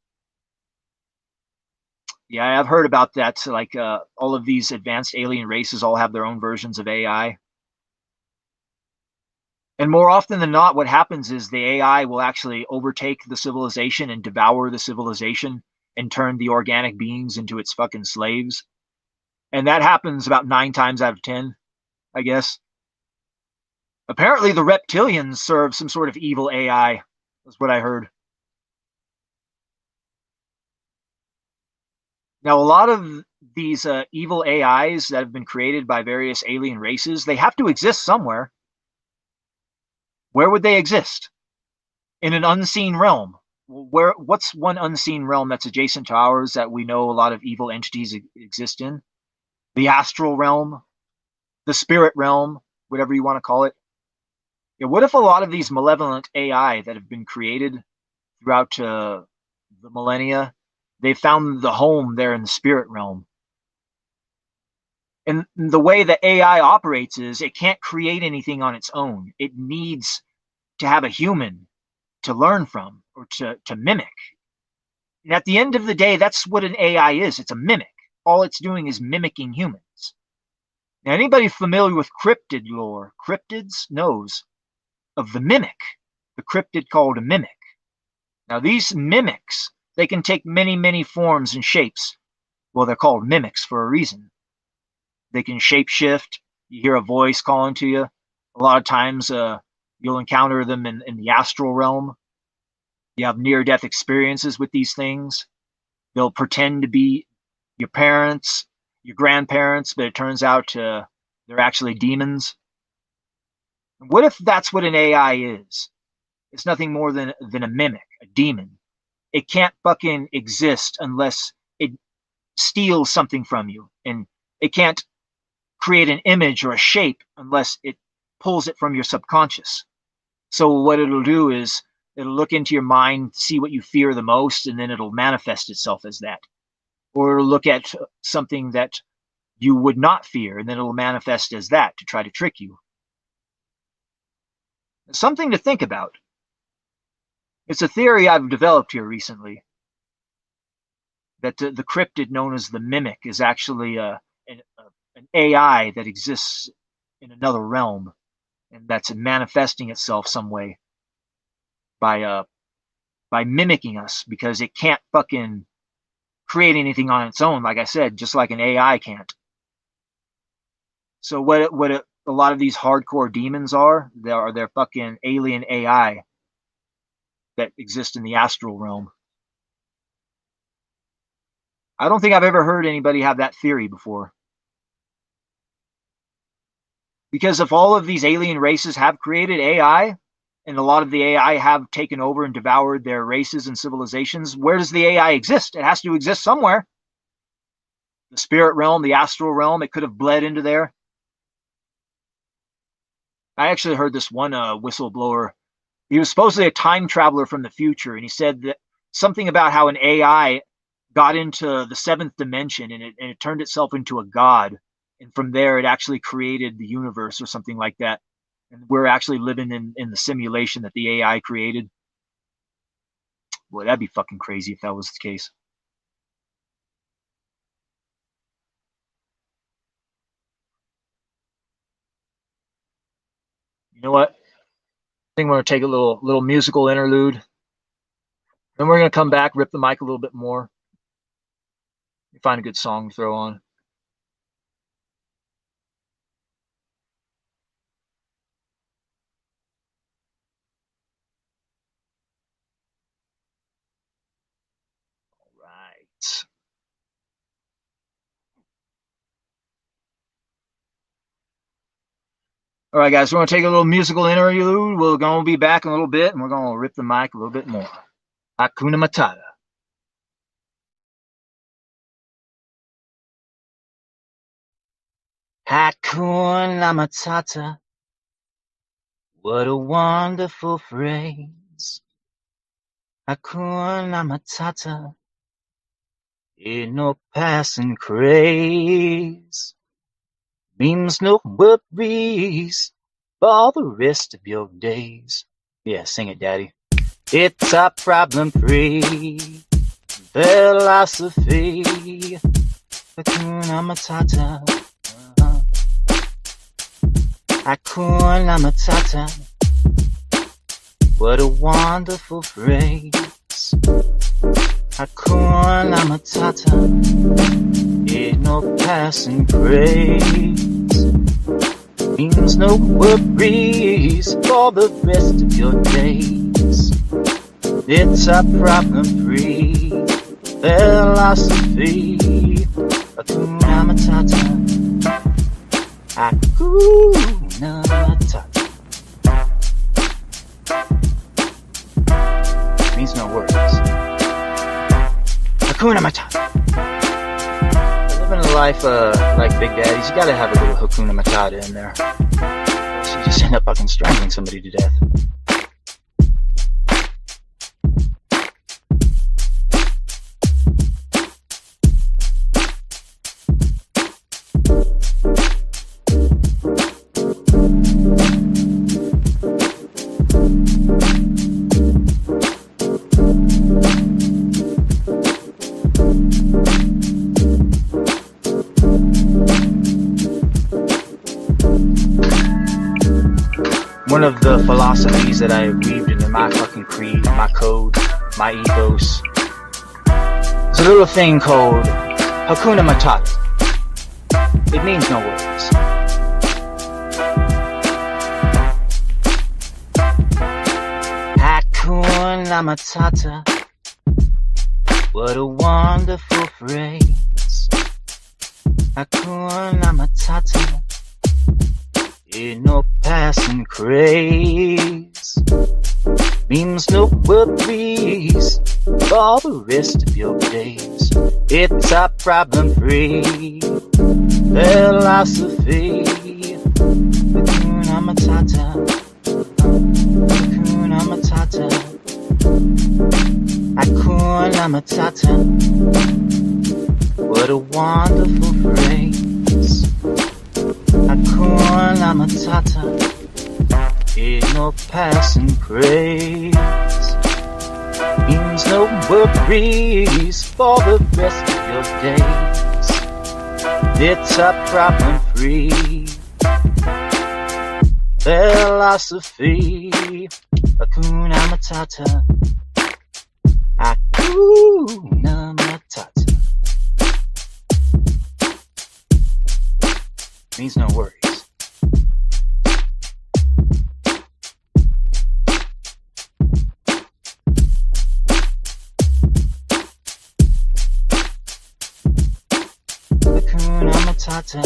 Yeah, I've heard about that. Like all of these advanced alien races all have their own versions of AI. And more often than not, what happens is the AI will actually overtake the civilization and devour the civilization and turn the organic beings into its fucking slaves. And that happens about 9 times out of 10, I guess. Apparently, the reptilians serve some sort of evil AI, is what I heard. Now, a lot of these evil AIs that have been created by various alien races, they have to exist somewhere. Where would they exist? In an unseen realm. What's one unseen realm that's adjacent to ours that we know a lot of evil entities exist in? The astral realm, the spirit realm, whatever you want to call it. Yeah, what if a lot of these malevolent AI that have been created throughout the millennia, they found the home there in the spirit realm? And the way that AI operates is it can't create anything on its own. It needs to have a human to learn from or to mimic. And at the end of the day, that's what an AI is. It's a mimic. All it's doing is mimicking humans. Now, anybody familiar with cryptid lore, cryptids, knows of the mimic, the cryptid called a mimic. Now, these mimics, they can take many, many forms and shapes. Well, they're called mimics for a reason. They can shapeshift. You hear a voice calling to you. A lot of times, you'll encounter them in the astral realm. You have near-death experiences with these things. They'll pretend to be your parents, your grandparents, but it turns out they're actually demons. What if that's what an AI is? It's nothing more than a mimic, a demon. It can't fucking exist unless it steals something from you. And it can't create an image or a shape unless it pulls it from your subconscious. So what it'll do is it'll look into your mind, see what you fear the most, and then it'll manifest itself as that. Or it'll look at something that you would not fear, and then it'll manifest as that to try to trick you. Something to think about. It's a theory I've developed here recently, that the cryptid known as the mimic is actually an AI that exists in another realm, and that's manifesting itself some way by mimicking us, because it can't fucking create anything on its own, like I said, just like an AI can't. So what a lot of these hardcore demons are, they're fucking alien AI. that exist in the astral realm. I don't think I've ever heard anybody have that theory before. Because if all of these alien races have created AI, and a lot of the AI have taken over and devoured their races and civilizations, where does the AI exist? It has to exist somewhere. The spirit realm, the astral realm, it could have bled into there. I actually heard this one whistleblower. He was supposedly a time traveler from the future, and he said that something about how an AI got into the seventh dimension and it turned itself into a god. And from there, it actually created the universe or something like that. And we're actually living in the simulation that the AI created. Boy, that'd be fucking crazy if that was the case. You know what? I think we're going to take a little musical interlude. Then we're going to come back, rip the mic a little bit more. Find a good song to throw on. All right. All right, guys, we're going to take a little musical interlude. We're going to be back in a little bit, and we're going to rip the mic a little bit more. Hakuna Matata. Hakuna Matata. What a wonderful phrase. Hakuna Matata. Ain't no passing craze. Means no worries for the rest of your days. Yeah, sing it, Daddy. It's a problem-free philosophy. Hakuna Matata. Hakuna Matata. What a wonderful phrase. Hakuna Matata. Ain't no passing craze. Means no worries for the rest of your days. It's a problem-free philosophy. Hakuna Matata. Hakuna Matata. Means no worries. Hakuna Matata. Living a life like Big Daddy's, you gotta have a little Hakuna Matata in there. So you just end up fucking strangling somebody to death. One of the philosophies that I weaved into my fucking creed, my code, my ethos, is a little thing called Hakuna Matata. It means no worries. Hakuna Matata. What a wonderful phrase. Hakuna Matata. Ain't no passing craze. Means no worries for the rest of your days. It's a problem-free philosophy. Hakuna Matata. Hakuna Matata. Hakuna Matata. What a wonderful phrase. Hakuna Matata. Ain't no passing craze. Means no worries for the rest of your days. It's a problem-free philosophy. Hakuna Matata. Hakuna Matata. Means no worries. Matata.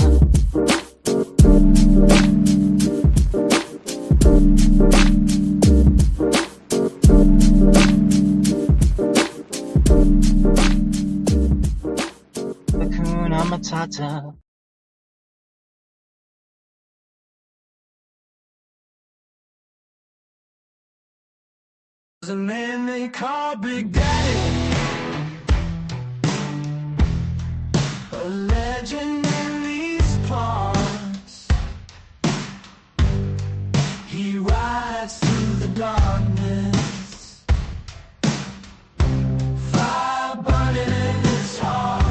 Hakuna Matata. There's a man they call Big Daddy, a legend in these parts. He rides through the darkness, fire burning in his heart.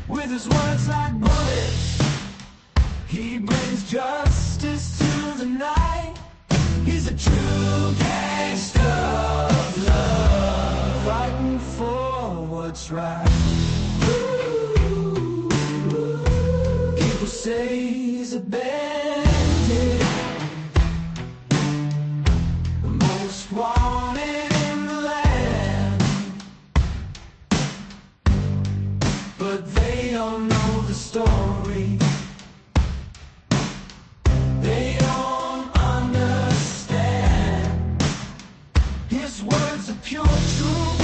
With his words like bullets, he brings justice to the night. He's a true gangster of love, fighting for what's right. People say he's a bandit, the most wanted in the land, but they don't know the story. They don't understand. His words are pure truth,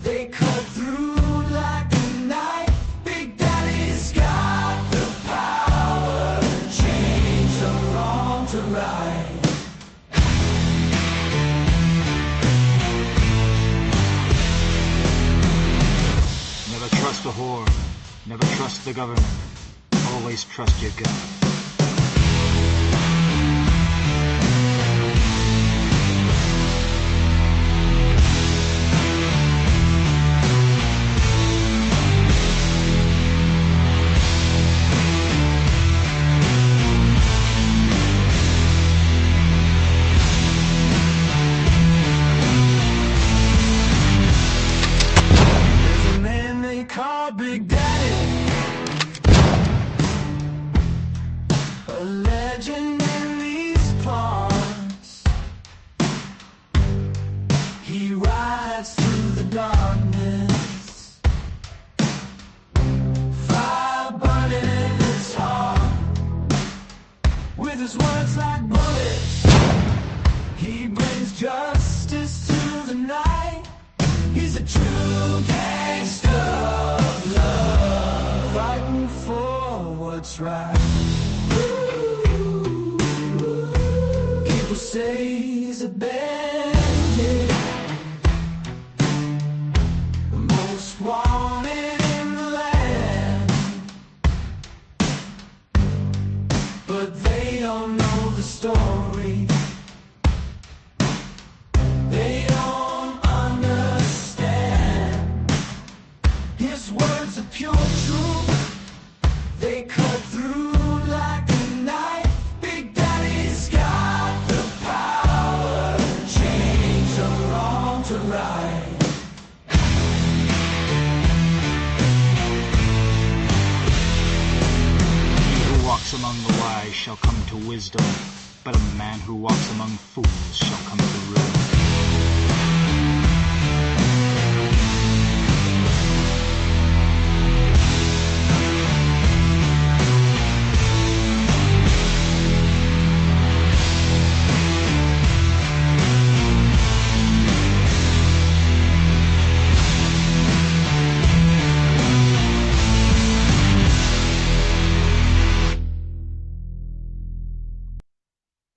they cut through like a knife. Big Daddy's got the power to change the wrong to right. Never trust a whore, never trust the government, always trust your gut. There's a man they call Big Daddy, a legend in these parts. He rides through the darkness, fire burning in his heart. With his words like bullets, he brings justice to the night. He's a true gangster of love, fighting for what's right. People say he's a bandit, the most wanted in the land, but they don't know the story. They don't understand. His words are pure truth, they cut through like a knife. Big Daddy's got the power to change the wrong to right. He who walks among the wise shall come to wisdom, but a man who walks among fools shall come to ruin.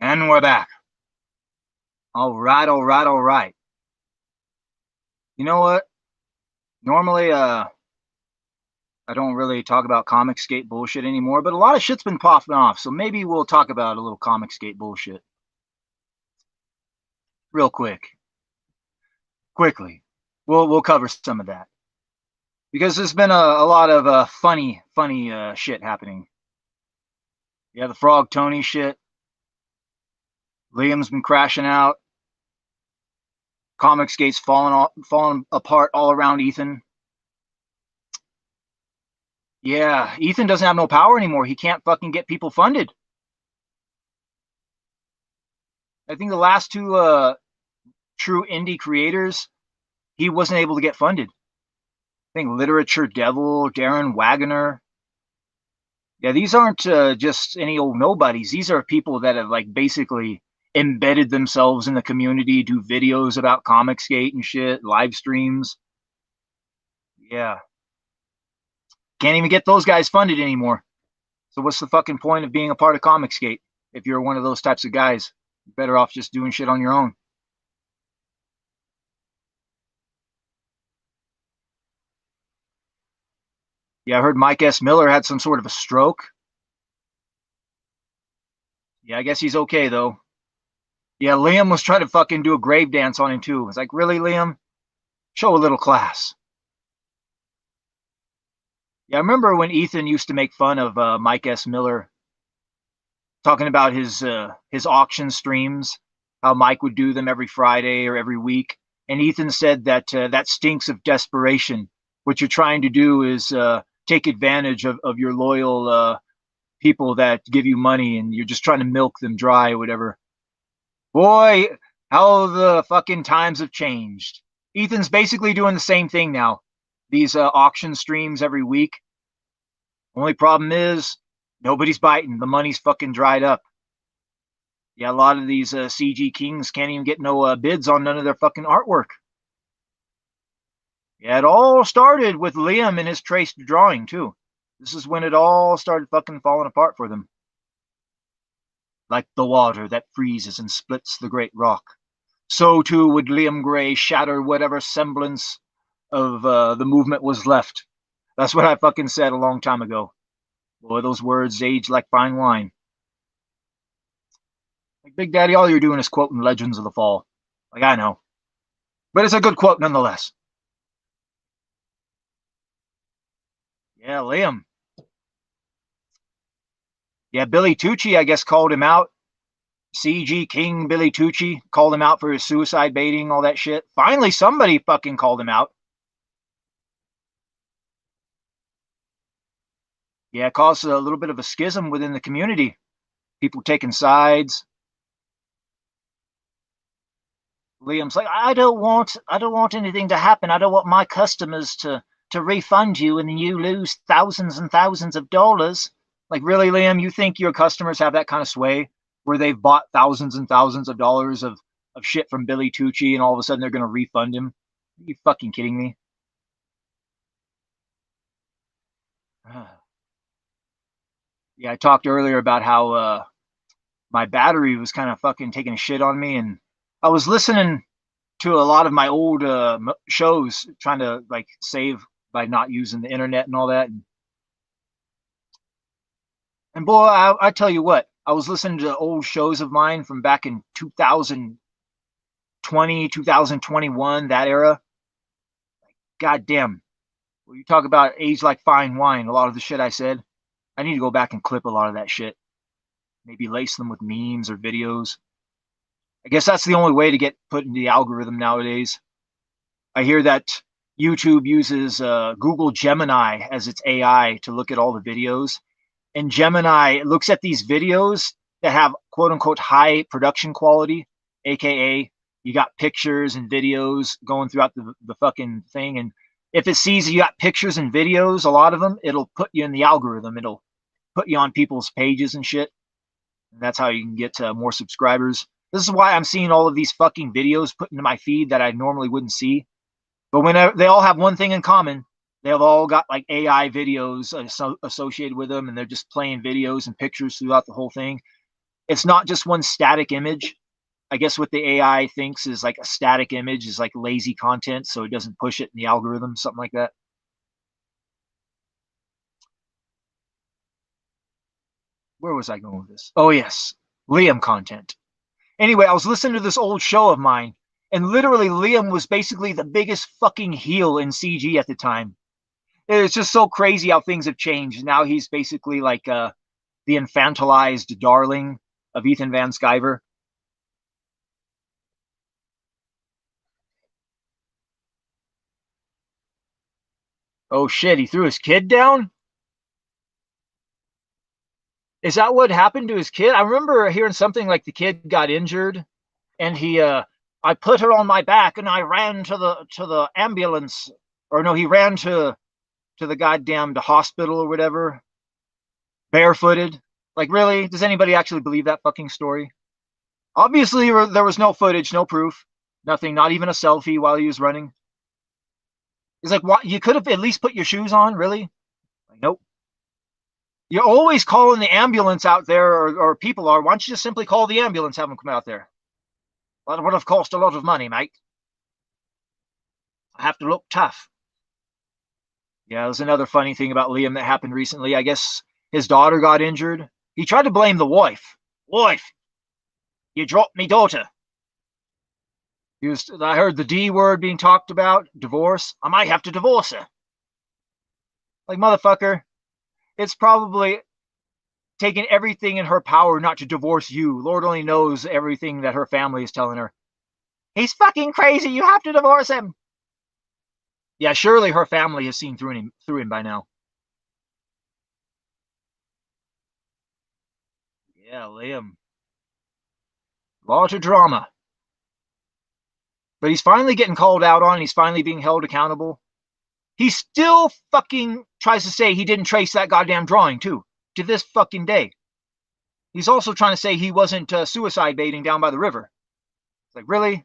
And we're back. All right. You know what? Normally, I don't really talk about comic skate bullshit anymore, but a lot of shit's been popping off, so maybe we'll talk about a little comic skate bullshit. Real quickly. We'll cover some of that. Because there's been a lot of funny shit happening. Yeah, the Frog Tony shit. Liam's been crashing out. Comic skates falling apart all around Ethan. Yeah, Ethan doesn't have no power anymore. He can't fucking get people funded. I think the last two true indie creators, he wasn't able to get funded. I think Literature Devil, Darren Wagoner, Yeah, these aren't just any old nobodies. These are people that have like basically embedded themselves in the community, do videos about Comicsgate and shit, live streams. Yeah, can't even get those guys funded anymore. So what's the fucking point of being a part of Comicsgate if you're one of those types of guys? You're better off just doing shit on your own. Yeah, I heard Mike S. Miller had some sort of a stroke. Yeah, I guess he's okay though. Yeah, Liam was trying to fucking do a grave dance on him too. It's like, really, Liam? Show a little class. Yeah, I remember when Ethan used to make fun of Mike S. Miller, talking about his auction streams, how Mike would do them every Friday or every week, and Ethan said that that stinks of desperation. What you're trying to do is take advantage of your loyal people that give you money, and you're just trying to milk them dry or whatever. Boy, how the fucking times have changed. Ethan's basically doing the same thing now. These auction streams every week. Only problem is nobody's biting. The money's fucking dried up. Yeah, a lot of these CG Kings can't even get no bids on none of their fucking artwork. Yeah, it all started with Liam and his traced drawing, too. This is when it all started fucking falling apart for them. Like the water that freezes and splits the great rock, so too would Liam Gray shatter whatever semblance of the movement was left. That's what I fucking said a long time ago. Boy, those words age like fine wine. Like, Big Daddy, all you're doing is quoting Legends of the Fall. Like, I know. But it's a good quote nonetheless. Yeah, Liam. Yeah, Billy Tucci, I guess, called him out. CG King Billy Tucci called him out for his suicide baiting, all that shit. Finally, somebody fucking called him out. Yeah, it caused a little bit of a schism within the community. People taking sides. Liam's like, I don't want anything to happen. I don't want my customers to refund you and then you lose thousands and thousands of dollars. Like, really, Liam, you think your customers have that kind of sway where they've bought thousands and thousands of dollars of shit from Billy Tucci and all of a sudden they're going to refund him? Are you fucking kidding me? Yeah, I talked earlier about how my battery was kind of fucking taking a shit on me, and I was listening to a lot of my old shows, trying to like save by not using the internet and all that. And boy, I tell you what, I was listening to old shows of mine from back in 2020, 2021, that era. God damn. Well, you talk about age like fine wine, a lot of the shit I said. I need to go back and clip a lot of that shit. Maybe lace them with memes or videos. I guess that's the only way to get put into the algorithm nowadays. I hear that YouTube uses Google Gemini as its AI to look at all the videos. And Gemini looks at these videos that have quote unquote high production quality, aka you got pictures and videos going throughout the fucking thing. And if it sees you got pictures and videos, a lot of them, it'll put you in the algorithm. It'll put you on people's pages and shit. And that's how you can get more subscribers. This is why I'm seeing all of these fucking videos put into my feed that I normally wouldn't see. But when they all have one thing in common, they've all got like AI videos associated with them, and they're just playing videos and pictures throughout the whole thing. It's not just one static image. I guess what the AI thinks is like a static image is like lazy content, so it doesn't push it in the algorithm, something like that. Where was I going with this? Oh, yes, Liam content. Anyway, I was listening to this old show of mine, and literally Liam was basically the biggest fucking heel in CG at the time. It's just so crazy how things have changed. Now he's basically like the infantilized darling of Ethan Van Sciver. Oh shit, he threw his kid down? Is that what happened to his kid? I remember hearing something like the kid got injured and he I put her on my back and I ran to the ambulance, or no, he ran to the goddamn hospital or whatever. barefooted. Like, really? Does anybody actually believe that fucking story? Obviously, there was no footage, no proof, nothing, not even a selfie while he was running. He's like, what? You could have at least put your shoes on, really? Like, nope. You're always calling the ambulance out there, or people are. Why don't you just simply call the ambulance, have them come out there? That would have cost a lot of money, mate. I have to look tough. Yeah, there's another funny thing about Liam that happened recently. I guess his daughter got injured. He tried to blame the wife. Wife, you dropped me daughter. I heard the D word being talked about, divorce. I might have to divorce her. Like, motherfucker, it's probably taken everything in her power not to divorce you. Lord only knows everything that her family is telling her. He's fucking crazy. You have to divorce him. Yeah, surely her family has seen through him by now. Yeah, Liam. Lot of drama. But he's finally getting called out on. He's finally being held accountable. He still fucking tries to say he didn't trace that goddamn drawing, too. To this fucking day. He's also trying to say he wasn't suicide baiting down by the river. It's like, really?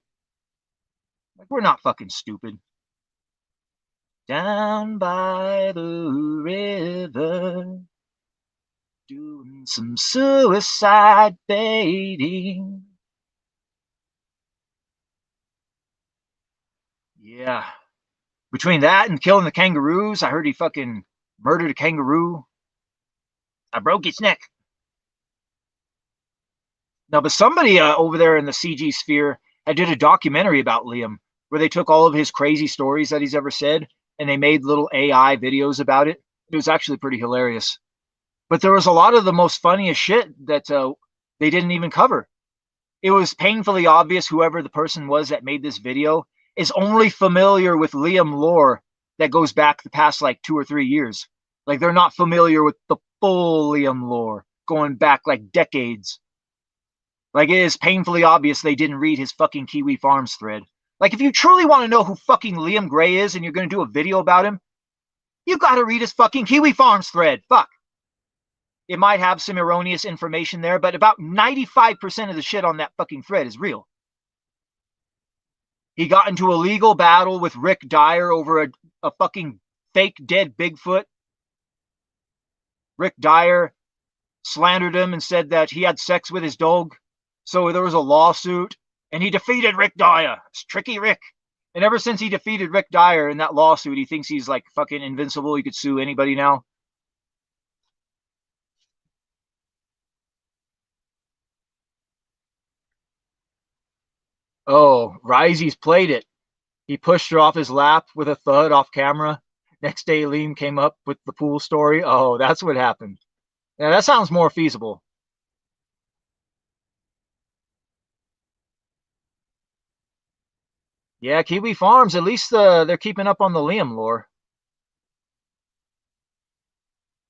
Like, we're not fucking stupid. Down by the river, doing some suicide baiting. Yeah. Between that and killing the kangaroos, I heard he fucking murdered a kangaroo. I broke its neck. No, but somebody over there in the CG sphere did a documentary about Liam where they took all of his crazy stories that he's ever said and they made little AI videos about it. It was actually pretty hilarious. But there was a lot of the most funniest shit that they didn't even cover. It was painfully obvious whoever the person was that made this video is only familiar with Liam lore that goes back the past like 2 or 3 years. Like, they're not familiar with the full Liam lore going back like decades. Like, it is painfully obvious they didn't read his fucking Kiwi Farms thread. Like, if you truly want to know who fucking Liam Gray is and you're going to do a video about him, you got to read his fucking Kiwi Farms thread. Fuck. It might have some erroneous information there, but about 95% of the shit on that fucking thread is real. He got into a legal battle with Rick Dyer over a fucking fake dead Bigfoot. Rick Dyer slandered him and said that he had sex with his dog. So there was a lawsuit, and he defeated Rick Dyer. It's Tricky Rick. And ever since he defeated Rick Dyer in that lawsuit, he thinks he's like fucking invincible. He could sue anybody now. Oh, Risey's played it. He pushed her off his lap with a thud off camera. Next day, Liam came up with the pool story. Oh, that's what happened. Yeah, that sounds more feasible. Yeah, Kiwi Farms, at least they're keeping up on the Liam lore.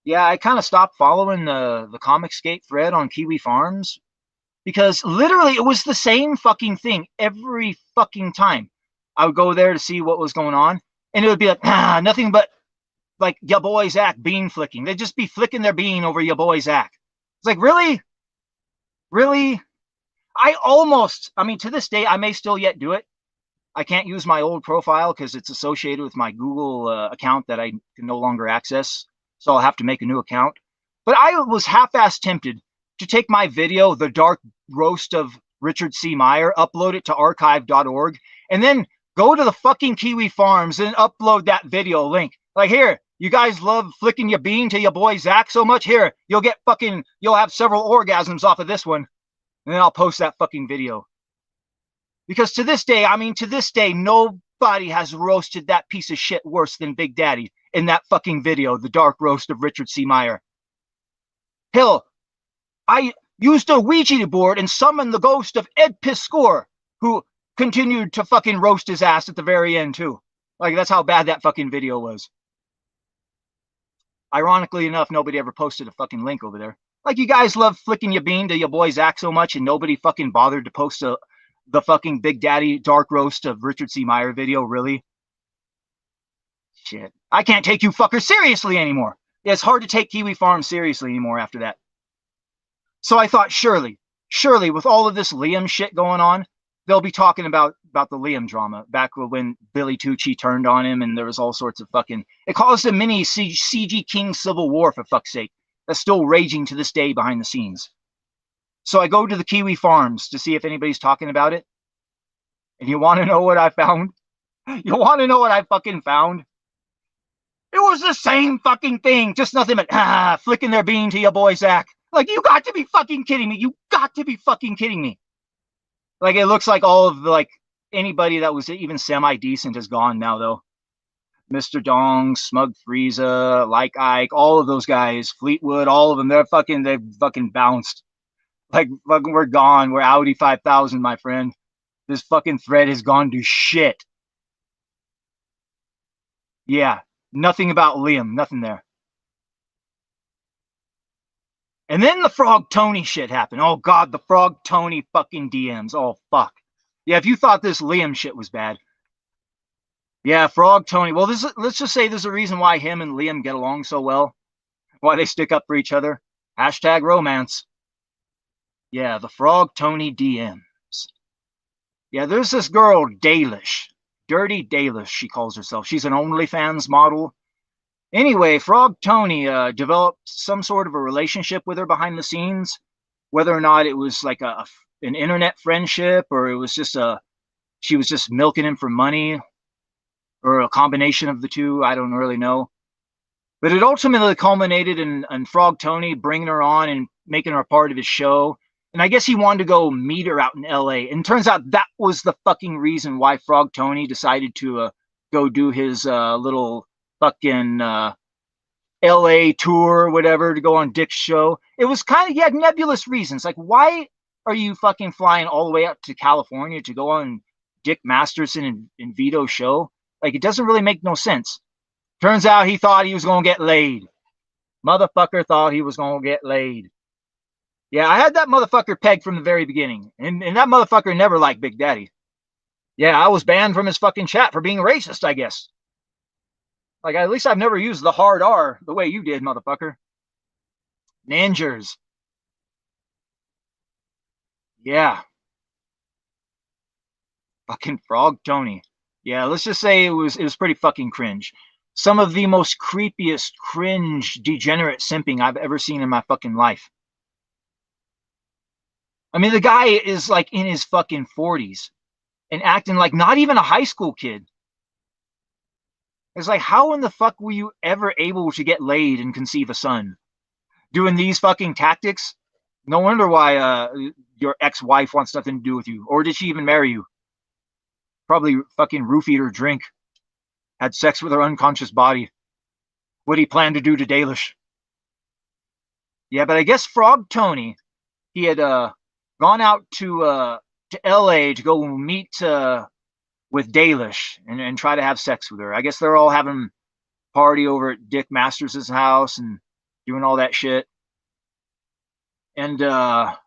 Yeah, I kind of stopped following the Comicsgate thread on Kiwi Farms because literally it was the same fucking thing every fucking time. I would go there to see what was going on, and it would be like, nothing but like ya boy Zach bean flicking. They'd just be flicking their bean over ya boy Zach. It's like, really? Really? I mean, to this day, I may still yet do it. I can't use my old profile because it's associated with my Google account that I can no longer access. So I'll have to make a new account. But I was half-assed tempted to take my video, The Dark Roast of Richard C. Meyer, upload it to archive.org, and then go to the fucking Kiwi Farms and upload that video link. Like, here, you guys love flicking your bean to your boy Zach so much? Here, you'll have several orgasms off of this one. And then I'll post that fucking video. Because to this day, nobody has roasted that piece of shit worse than Big Daddy in that fucking video, The Dark Roast of Richard C. Meyer. Hell, I used a Ouija board and summoned the ghost of Ed Piscor, who continued to fucking roast his ass at the very end, too. Like, that's how bad that fucking video was. Ironically enough, nobody ever posted a fucking link over there. Like, you guys love flicking your bean to your boy Zach so much, and nobody fucking bothered to post the fucking Big Daddy Dark Roast of Richard C. Meyer video, really? Shit. I can't take you fuckers seriously anymore. Yeah, it's hard to take Kiwi Farm seriously anymore after that. So I thought, surely, with all of this Liam shit going on, they'll be talking about the Liam drama back when Billy Tucci turned on him, and there was all sorts of fucking. It caused a mini CG King civil war, for fuck's sake. That's still raging to this day behind the scenes. So I go to the Kiwi Farms to see if anybody's talking about it. And you want to know what I found? You want to know what I fucking found? It was the same fucking thing, just nothing but flicking their bean to your boy Zach. Like, you got to be fucking kidding me. You got to be fucking kidding me. Like, it looks like all of the, like, anybody that was even semi-decent is gone now, though. Mr. Dong, Smug Frieza, Like Ike, all of those guys, Fleetwood, all of them, they've fucking bounced. Like, fucking, we're gone. We're Audi 5000, my friend. This fucking thread has gone to shit. Yeah, nothing about Liam, nothing there. And then the Frog Tony shit happened. Oh, God, the Frog Tony fucking DMs. Oh, fuck. Yeah, if you thought this Liam shit was bad. Yeah, Frog Tony. Well, let's just say there's a reason why him and Liam get along so well. Why they stick up for each other. Hashtag romance. Yeah, the Frog Tony DMs. Yeah, there's this girl, Dalish. Dirty Dalish, she calls herself. She's an OnlyFans model. Anyway, Frog Tony developed some sort of a relationship with her behind the scenes, whether or not it was like an internet friendship, or it was just she was just milking him for money, or a combination of the two. I don't really know. But it ultimately culminated in Frog Tony bringing her on and making her a part of his show. And I guess he wanted to go meet her out in LA. And it turns out that was the fucking reason why Frog Tony decided to go do his little fucking LA tour or whatever, to go on Dick's show. It was kind of, he had nebulous reasons. Like, why are you fucking flying all the way out to California to go on Dick Masterson and Vito's show? Like, it doesn't really make no sense. Turns out he thought he was going to get laid. Motherfucker thought he was going to get laid. Yeah, I had that motherfucker pegged from the very beginning. And that motherfucker never liked Big Daddy. Yeah, I was banned from his fucking chat for being racist, I guess. Like, at least I've never used the hard R the way you did, motherfucker. Ninjas. Yeah. Fucking Frog Tony. Yeah, let's just say it was pretty fucking cringe. Some of the most creepiest, cringe, degenerate simping I've ever seen in my fucking life. I mean, the guy is like in his fucking 40s and acting like not even a high school kid. It's like, how in the fuck were you ever able to get laid and conceive a son? Doing these fucking tactics? No wonder why your ex-wife wants nothing to do with you. Or did she even marry you? Probably fucking roofied her drink. Had sex with her unconscious body. What he planned to do to Dalish. Yeah, but I guess Frog Tony, he had gone out to LA to go meet with Dalish and try to have sex with her. I guess they're all having a party over at Dick Masters' house and doing all that shit. And well,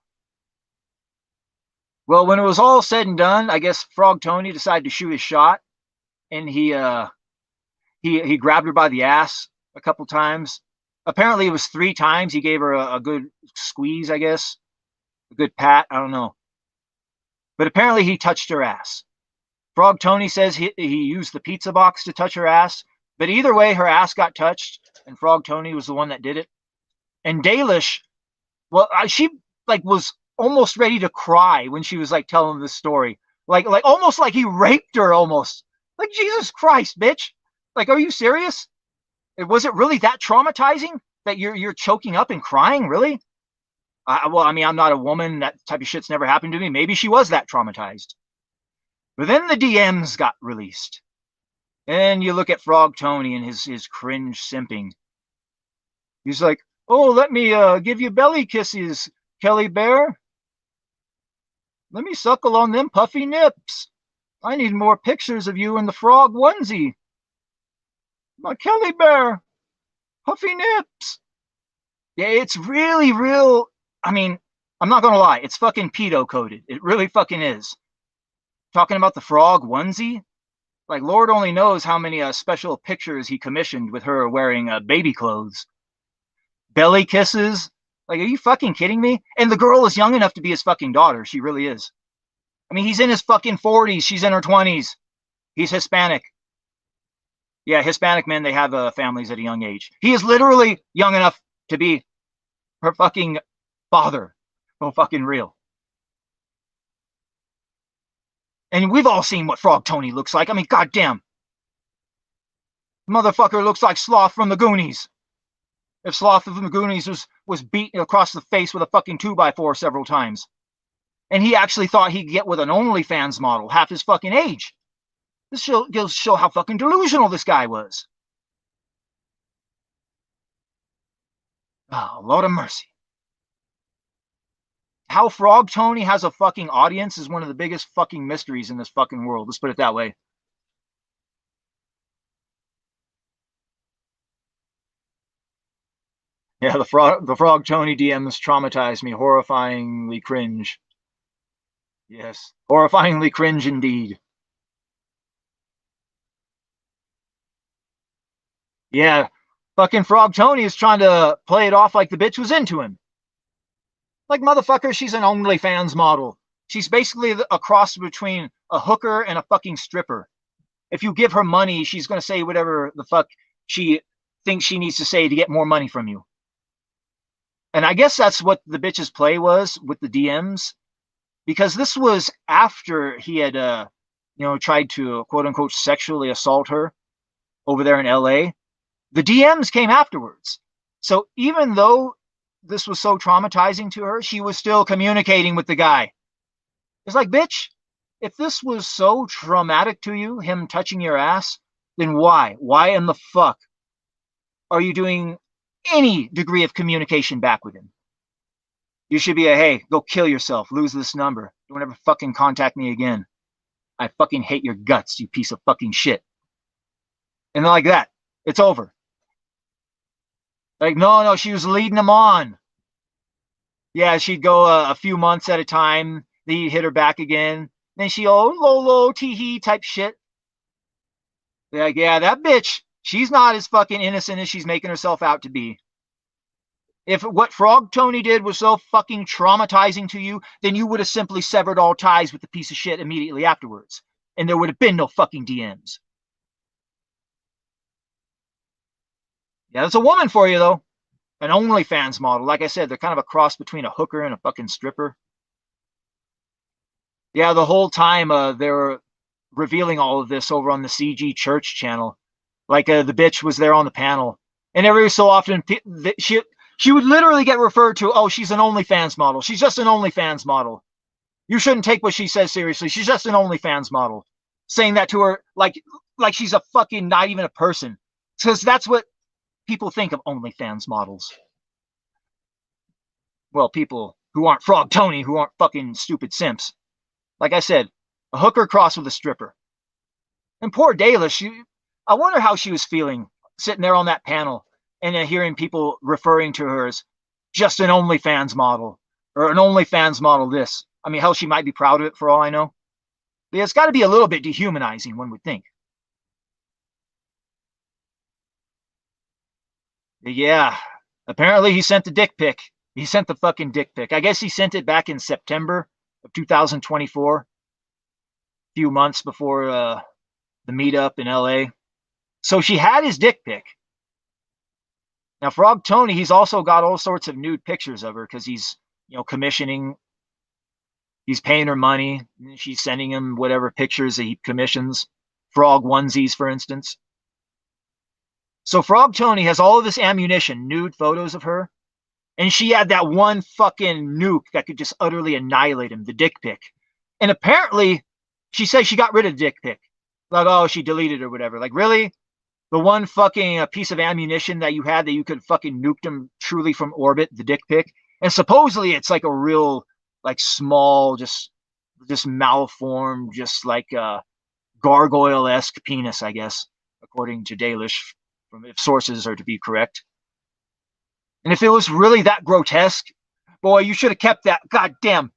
when it was all said and done, I guess Frog Tony decided to shoot his shot, and he grabbed her by the ass a couple times. Apparently, it was 3 times. He gave her a good squeeze, I guess, a good pat. I don't know, but apparently he touched her ass. Frog Tony says he used the pizza box to touch her ass, but either way, her ass got touched, and Frog Tony was the one that did it. And Dalish, well, she like was almost ready to cry when she was like telling this story, like almost like he raped her, almost like, Jesus Christ, bitch! Like, are you serious? Was it really that traumatizing that you're choking up and crying? Really? Well, I mean, I'm not a woman. That type of shit's never happened to me. Maybe she was that traumatized. But then the DMs got released. And you look at Frog Tony and his cringe simping. He's like, oh, let me give you belly kisses, Kelly Bear. Let me suckle on them puffy nips. I need more pictures of you in the frog onesie. My Kelly Bear. Puffy nips. Yeah, it's really real. I mean, I'm not going to lie. It's fucking pedo coded. It really fucking is. Talking about the frog onesie? Like, Lord only knows how many special pictures he commissioned with her wearing baby clothes. belly kisses. Like, are you fucking kidding me? And the girl is young enough to be his fucking daughter. She really is. I mean, he's in his fucking 40s. She's in her 20s. He's Hispanic. Yeah, Hispanic men, they have families at a young age. He is literally young enough to be her fucking father. Oh, fucking real. And we've all seen what Frog Tony looks like. I mean, goddamn. Motherfucker looks like Sloth from the Goonies. If Sloth from the Goonies was beaten across the face with a fucking 2x4 several times. And he actually thought he'd get with an OnlyFans model half his fucking age. This goes to show how fucking delusional this guy was. Oh, Lord of mercy. How Frog Tony has a fucking audience is one of the biggest fucking mysteries in this fucking world. Let's put it that way. Yeah, the Frog Tony DMs traumatized me. Horrifyingly cringe. Yes, horrifyingly cringe indeed. Yeah, fucking Frog Tony is trying to play it off like the bitch was into him. Like, motherfucker, she's an OnlyFans model. She's basically a cross between a hooker and a fucking stripper. If you give her money, she's going to say whatever the fuck she thinks she needs to say to get more money from you. And I guess that's what the bitch's play was with the DMs, because this was after he had, tried to quote unquote sexually assault her over there in LA. The DMs came afterwards. So even though this was so traumatizing to her, she was still communicating with the guy. It's like, bitch, if this was so traumatic to you, him touching your ass, then why? Why in the fuck are you doing any degree of communication back with him? You should be hey, go kill yourself, lose this number. Don't ever fucking contact me again. I fucking hate your guts, you piece of fucking shit. And like that, it's over. Like, no, she was leading him on. Yeah, she'd go a few months at a time. Then he'd hit her back again. Then she, low, tee-hee type shit. Like, yeah, that bitch, she's not as fucking innocent as she's making herself out to be. If what Frog Tony did was so fucking traumatizing to you, then you would have simply severed all ties with the piece of shit immediately afterwards. And there would have been no fucking DMs. Yeah, that's a woman for you, though. An OnlyFans model. Like I said, they're kind of a cross between a hooker and a fucking stripper. Yeah, the whole time they were revealing all of this over on the CG Church channel. Like the bitch was there on the panel. And every so often, she would literally get referred to, oh, she's an OnlyFans model. She's just an OnlyFans model. You shouldn't take what she says seriously. She's just an OnlyFans model. Saying that to her like she's a fucking not even a person. Because that's what people think of OnlyFans models. Well, people who aren't Frog Tony, who aren't fucking stupid simps. Like I said, a hooker crossed with a stripper. And poor Dalish, I wonder how she was feeling sitting there on that panel and hearing people referring to her as just an OnlyFans model or an OnlyFans model this. I mean, hell, she might be proud of it for all I know. But it's got to be a little bit dehumanizing, one would think. Yeah, apparently he sent the dick pic. He sent the fucking dick pic. I guess he sent it back in September of 2024, a few months before the meetup in LA. So she had his dick pic. Now, Frog Tony, he's also got all sorts of nude pictures of her because he's, commissioning. He's paying her money. She's sending him whatever pictures he commissions. Frog onesies, for instance. So Frog Tony has all of this ammunition, nude photos of her. And she had that one fucking nuke that could just utterly annihilate him, the dick pic. And apparently, she says she got rid of the dick pic. Like, oh, she deleted it or whatever. Like, really? The one fucking piece of ammunition that you had that you could fucking nuke him truly from orbit, the dick pic. And supposedly it's like a real, like, small, just malformed, just like a gargoyle-esque penis, I guess, according to Dalish, if sources are to be correct. And if it was really that grotesque, boy, you should have kept that. God damn.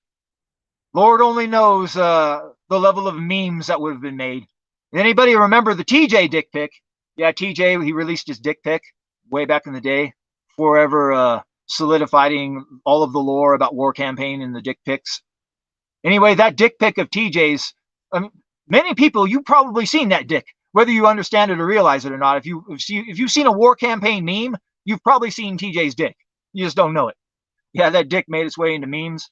Lord only knows the level of memes that would have been made. Anybody remember the TJ dick pic? Yeah, TJ, he released his dick pic way back in the day. forever solidifying all of the lore about War Campaign and the dick pics. Anyway, that dick pic of TJ's, many people, you've probably seen that dick, whether you understand it or realize it or not. If you've seen a War Campaign meme, you've probably seen TJ's dick. You just don't know it. Yeah, that dick made its way into memes.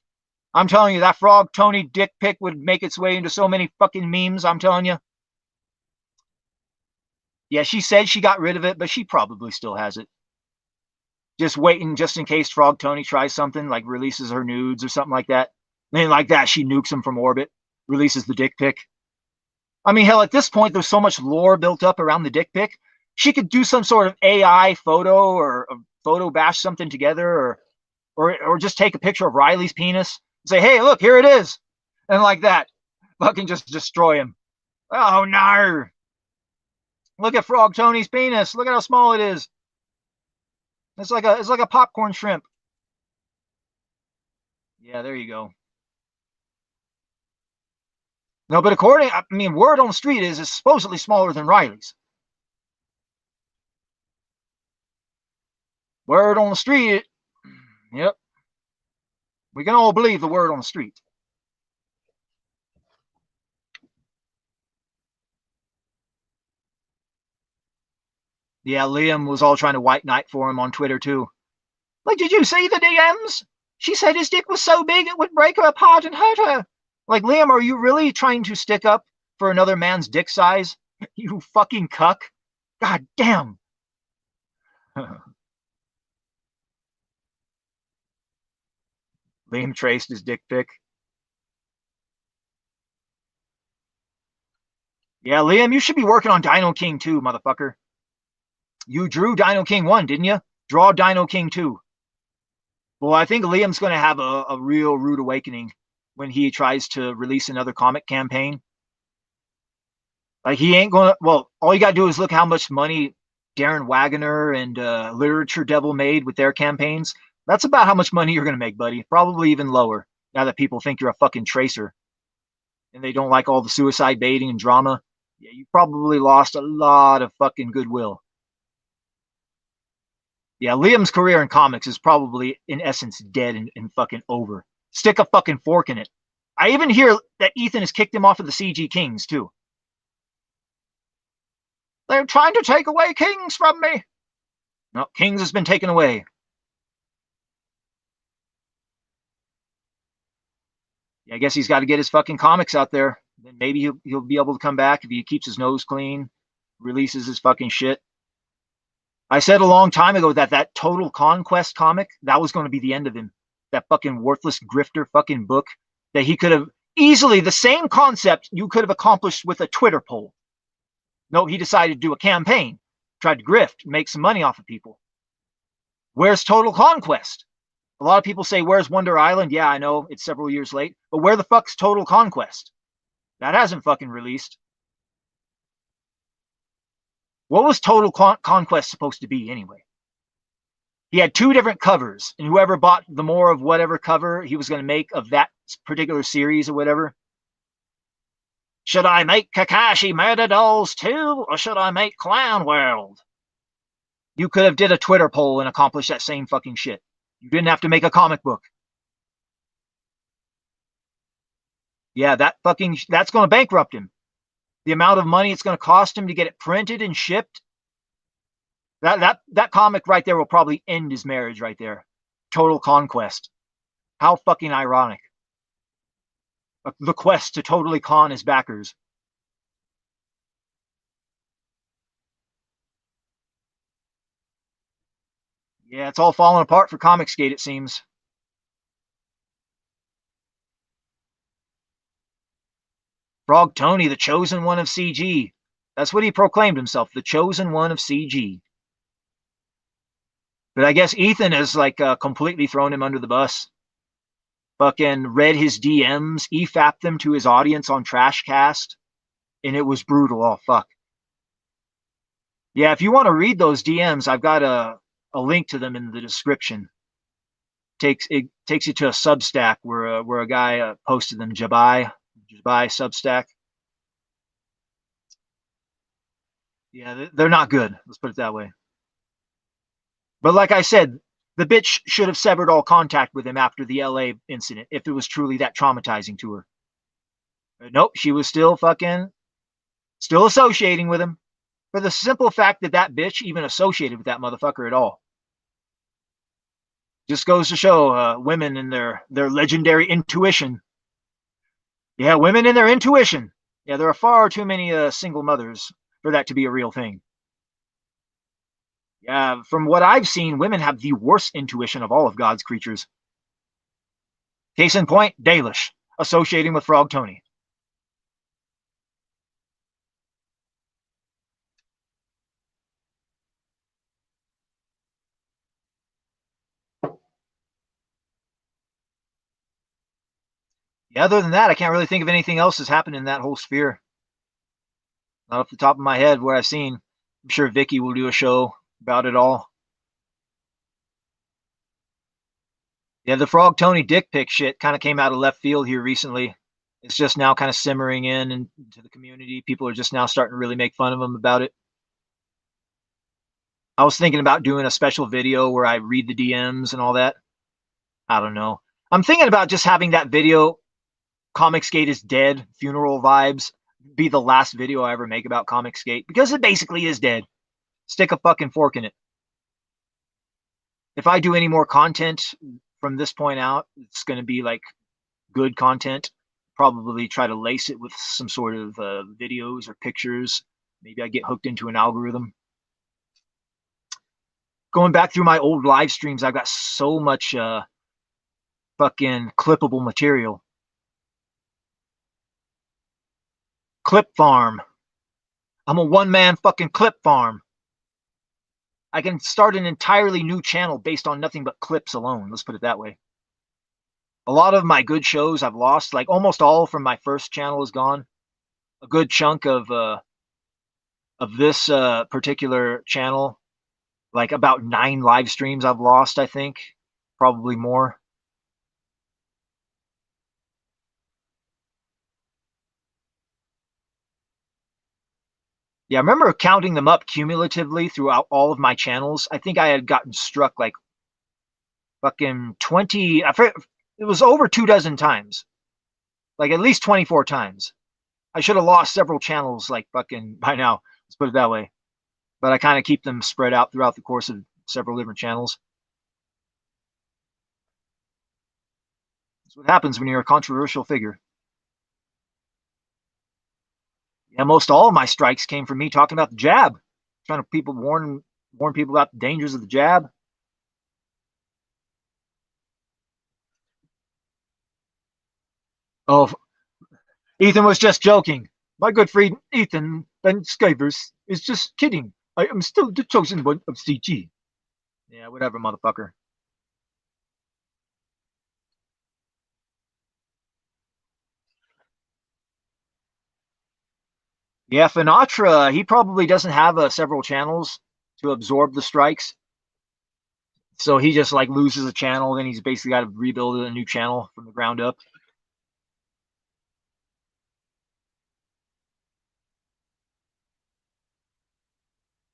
I'm telling you, that Frog Tony dick pic would make its way into so many fucking memes, I'm telling you. Yeah, she said she got rid of it, but she probably still has it. Just waiting just in case Frog Tony tries something, like releases her nudes or something like that. And like that, she nukes him from orbit, releases the dick pic. I mean, hell, at this point, there's so much lore built up around the dick pic. She could do some sort of AI photo or photo bash something together, or just take a picture of Riley's penis and say, hey, look, here it is. And like that, fucking just destroy him. Oh, no. Look at Frog Tony's penis. Look at how small it is. It's like a popcorn shrimp. Yeah, there you go. No, but word on the street is it's supposedly smaller than Riley's. Word on the street, yep. We can all believe the word on the street. Yeah, Liam was all trying to white knight for him on Twitter too. Like, did you see the DMs? She said his dick was so big it would break her apart and hurt her. Like, Liam, are you really trying to stick up for another man's dick size? You fucking cuck. God damn. Liam traced his dick pic. Yeah, Liam, you should be working on Dino King 2, motherfucker. You drew Dino King 1, didn't you? Draw Dino King 2. Well, I think Liam's going to have a real rude awakening when he tries to release another comic campaign. Like, he ain't going to, well, all you got to do is look how much money Darren Wagoner and Literature Devil made with their campaigns. That's about how much money you're going to make, buddy. Probably even lower, now that people think you're a fucking tracer and they don't like all the suicide baiting and drama. Yeah, you probably lost a lot of fucking goodwill. Yeah, Liam's career in comics is probably, in essence, dead and fucking over. Stick a fucking fork in it. I even hear that Ethan has kicked him off of the CG Kings, too. They're trying to take away Kings from me. No, Kings has been taken away. Yeah, I guess he's got to get his fucking comics out there. Then maybe he'll be able to come back if he keeps his nose clean, releases his fucking shit. I said a long time ago that Total Conquest comic, that was going to be the end of him. That fucking worthless grifter fucking book that he could have easily, the same concept you could have accomplished with a Twitter poll. No, he decided to do a campaign, tried to grift, make some money off of people. Where's Total Conquest? A lot of people say, where's Wonder Island? Yeah, I know, it's several years late. But where the fuck's Total Conquest? That hasn't fucking released. What was Total Conquest supposed to be anyway? He had 2 different covers, and whoever bought the more of whatever cover he was going to make of that particular series or whatever. Should I make Kakashi Murder Dolls 2, or should I make Clown World? You could have did a Twitter poll and accomplished that same fucking shit. You didn't have to make a comic book. Yeah, that's going to bankrupt him. The amount of money it's going to cost him to get it printed and shipped. That comic right there will probably end his marriage right there. Total Conquest. How fucking ironic. The quest to totally con his backers. Yeah, it's all falling apart for Comicsgate, it seems. Frog Tony, the chosen one of CG. That's what he proclaimed himself, the chosen one of CG. But I guess Ethan has completely thrown him under the bus. Fucking read his DMs, EFAP'd them to his audience on Trashcast, and it was brutal. Oh, fuck. Yeah, if you want to read those DMs, I've got a link to them in the description. It takes you to a Substack where a guy posted them, Jabai Substack. Yeah, they're not good. Let's put it that way. But like I said, the bitch should have severed all contact with him after the LA incident if it was truly that traumatizing to her. But nope, she was still still associating with him for the simple fact that that bitch even associated with that motherfucker at all. Just goes to show women and their legendary intuition. Yeah, women and their intuition. Yeah, there are far too many single mothers for that to be a real thing. Yeah, from what I've seen, women have the worst intuition of all of God's creatures. Case in point, Dalish, associating with Frog Tony. Yeah, other than that, I can't really think of anything else that's happened in that whole sphere. Not off the top of my head what I've seen. I'm sure Vicky will do a show about it all. Yeah, the Frog Tony dick pic shit kind of came out of left field here recently. It's just now kind of simmering in into the community. People are just now starting to really make fun of him about it. I was thinking about doing a special video where I read the DMs and all that. I don't know. I'm thinking about just having that video, Comicsgate is dead, funeral vibes, be the last video I ever make about Comicsgate, because it basically is dead. Stick a fucking fork in it. If I do any more content from this point out, it's going to be like good content. Probably try to lace it with some sort of videos or pictures. Maybe I get hooked into an algorithm. Going back through my old live streams, I've got so much fucking clippable material. Clip farm. I'm a one-man fucking clip farm. I can start an entirely new channel based on nothing but clips alone. Let's put it that way. A lot of my good shows I've lost. Like almost all from my first channel is gone. A good chunk of this particular channel, like about 9 live streams I've lost, I think. Probably more. Yeah, I remember counting them up cumulatively throughout all of my channels. I think I had gotten struck like fucking 20, it was over 24 times. Like at least 24 times. I should have lost several channels like fucking by now. Let's put it that way. But I kind of keep them spread out throughout the course of several different channels. That's what happens when you're a controversial figure. Yeah, most all of my strikes came from me talking about the jab, trying to warn people about the dangers of the jab. Oh, Ethan was just joking. My good friend Ethan Ben Skivers is just kidding. I am still the chosen one of CG. Yeah, whatever, motherfucker. Yeah, Finatra, he probably doesn't have several channels to absorb the strikes. So he just like loses a channel, then he's basically got to rebuild a new channel from the ground up.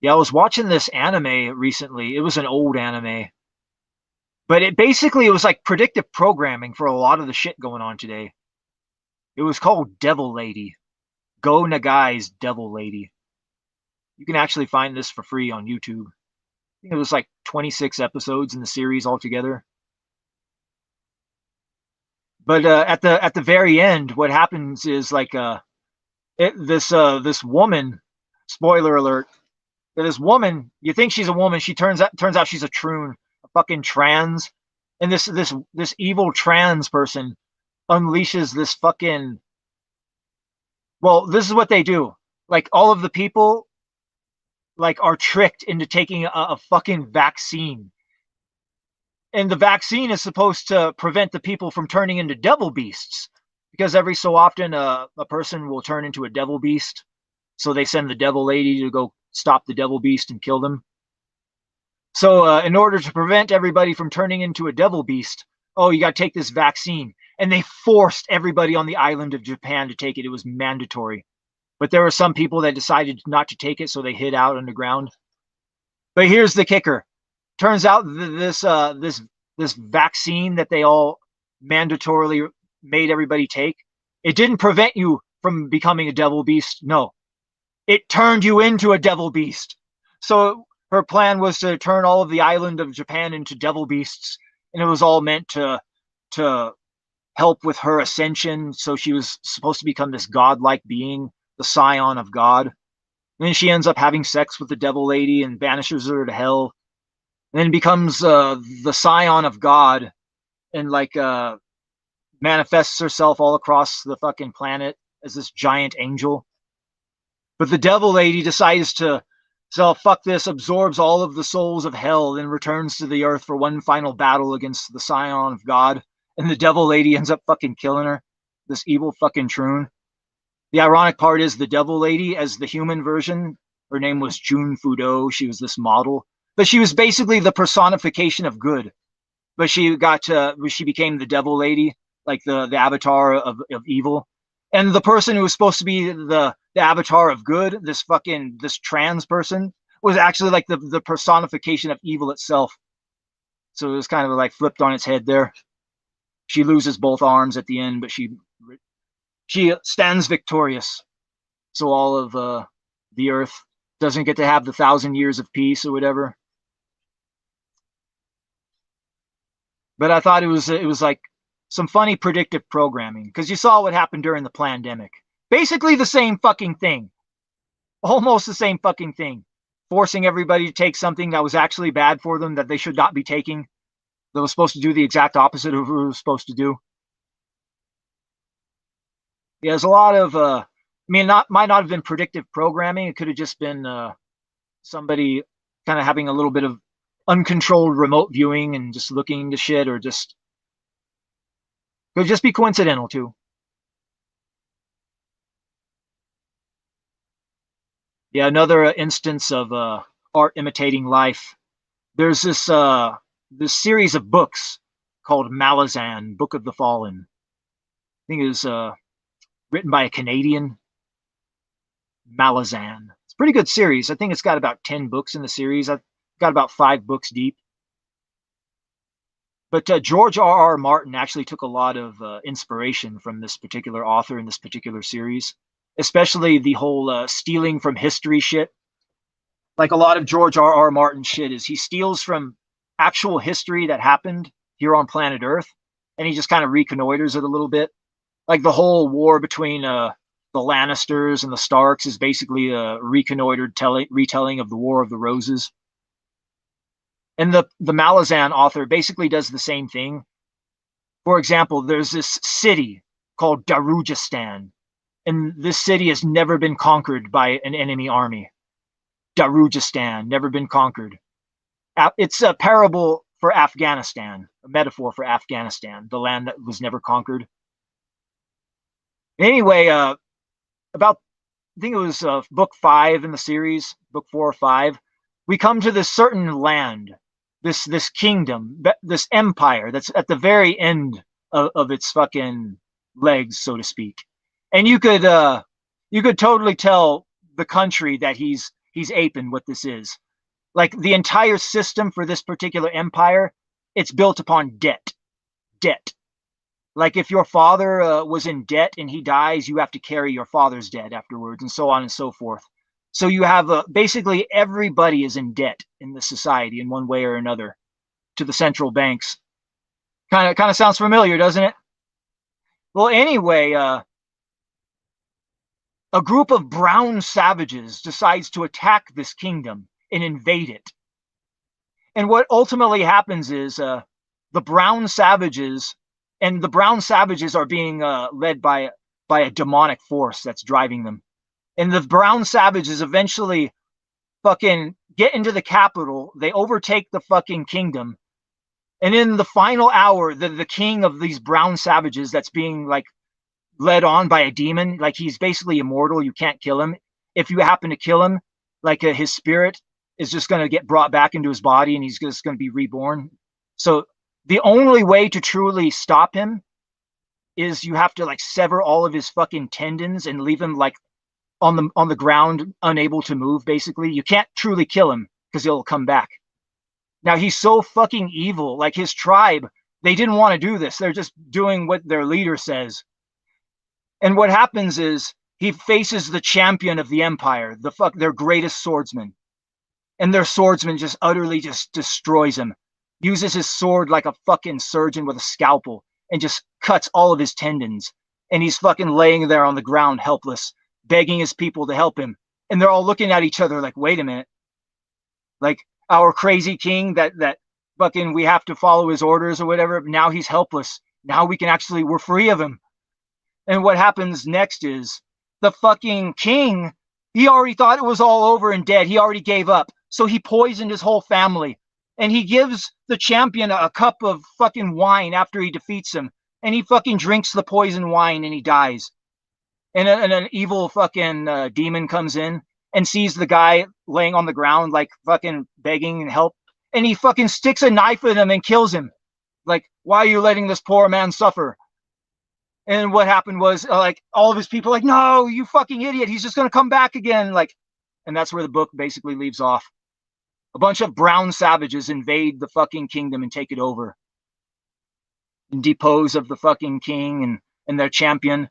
Yeah, I was watching this anime recently. It was an old anime. But it was like predictive programming for a lot of the shit going on today. It was called Devil Lady. Go Nagai's Devil Lady. You can actually find this for free on YouTube. I think it was like 26 episodes in the series altogether. But at the very end, what happens is like this woman. Spoiler alert! That this woman, you think she's a woman, she turns out she's a troon, a fucking trans, and this evil trans person unleashes this fucking. Well, this is what they do. Like all of the people, like are tricked into taking a fucking vaccine. And the vaccine is supposed to prevent the people from turning into devil beasts, because every so often a person will turn into a devil beast, so they send the devil lady to go stop the devil beast and kill them. So in order to prevent everybody from turning into a devil beast, oh, you got to take this vaccine. And they forced everybody on the island of Japan to take it. It was mandatory. But there were some people that decided not to take it, so they hid out underground. But here's the kicker. turns out this vaccine that they all mandatorily made everybody take, it didn't prevent you from becoming a devil beast. No, it turned you into a devil beast. So her plan was to turn all of the island of Japan into devil beasts, and it was all meant to help with her ascension. So she was supposed to become this godlike being, the scion of God. And then she ends up having sex with the devil lady and banishes her to hell. And then becomes the scion of God, and like manifests herself all across the fucking planet as this giant angel. But the devil lady decides to, so fuck this, absorbs all of the souls of hell, then returns to the earth for one final battle against the scion of God. And the devil lady ends up fucking killing her, this evil fucking troon. The ironic part is the devil lady, as the human version, her name was June Fudo. She was this model, but she was basically the personification of good. But she became the devil lady, like the avatar of evil. And the person who was supposed to be the avatar of good, this trans person, was actually like the personification of evil itself. So it was kind of like flipped on its head there. She loses both arms at the end, but she stands victorious. So all of the earth doesn't get to have the 1,000 years of peace or whatever. But I thought it was like some funny predictive programming, because you saw what happened during the pandemic. Basically the same fucking thing. Almost the same fucking thing. Forcing everybody to take something that was actually bad for them, that they should not be taking, that was supposed to do the exact opposite of what it was supposed to do. Yeah, there's a lot of might not have been predictive programming. It could have just been somebody kind of having a little bit of uncontrolled remote viewing and just looking into shit, or just could just be coincidental too. Yeah, another instance of art imitating life. There's this series of books called Malazan, Book of the Fallen. I think it was written by a Canadian, Malazan. It's a pretty good series. I think it's got about 10 books in the series. I've got about 5 books deep. But George R.R. Martin actually took a lot of inspiration from this particular author in this particular series, especially the whole stealing from history shit. Like a lot of George R.R. Martin shit is he steals from actual history that happened here on planet Earth, and he just kind of reconnoiters it a little bit. Like the whole war between the Lannisters and the Starks is basically a reconnoitered retelling of the War of the Roses. And the Malazan author basically does the same thing. For example, there's this city called Darujistan, and this city has never been conquered by an enemy army. Darujistan, never been conquered. It's a parable for Afghanistan, a metaphor for Afghanistan, the land that was never conquered. Anyway, about, I think it was book 5 in the series, book 4 or 5, we come to this certain land, this kingdom, this empire that's at the very end of its fucking legs, so to speak. And you could totally tell the country that he's aping what this is. Like the entire system for this particular empire, it's built upon debt. Like if your father was in debt and he dies, you have to carry your father's debt afterwards, and so on and so forth. So you have basically everybody is in debt in the society in one way or another to the central banks. Kind of sounds familiar, doesn't it? Well, anyway, a group of brown savages decides to attack this kingdom and invade it. And what ultimately happens is the brown savages are being led by a demonic force that's driving them. And the brown savages eventually fucking get into the capital. They overtake the fucking kingdom. And in the final hour, the king of these brown savages that's being like led on by a demon, like he's basically immortal. You can't kill him. If you happen to kill him, like his spirit is just going to get brought back into his body and he's just going to be reborn. So the only way to truly stop him is you have to like sever all of his fucking tendons and leave him like on the ground, unable to move. Basically, you can't truly kill him because he'll come back. Now he's so fucking evil. Like his tribe, they didn't want to do this. They're just doing what their leader says. And what happens is he faces the champion of the empire, their greatest swordsman. And their swordsman just utterly just destroys him. Uses his sword like a fucking surgeon with a scalpel and just cuts all of his tendons. And he's fucking laying there on the ground helpless, begging his people to help him. And they're all looking at each other like, wait a minute. Like our crazy king that fucking we have to follow his orders or whatever. Now he's helpless. Now we're free of him. And what happens next is the fucking king, he already thought it was all over and dead. He already gave up. So he poisoned his whole family. And he gives the champion a cup of fucking wine after he defeats him. And he fucking drinks the poison wine and he dies. And an evil fucking demon comes in and sees the guy laying on the ground, like fucking begging and help. And he fucking sticks a knife in him and kills him. Like, why are you letting this poor man suffer? And what happened was, like, all of his people, like, no, you fucking idiot. He's just going to come back again. Like, and that's where the book basically leaves off. A bunch of brown savages invade the fucking kingdom and take it over. And depose of the fucking king and their champion.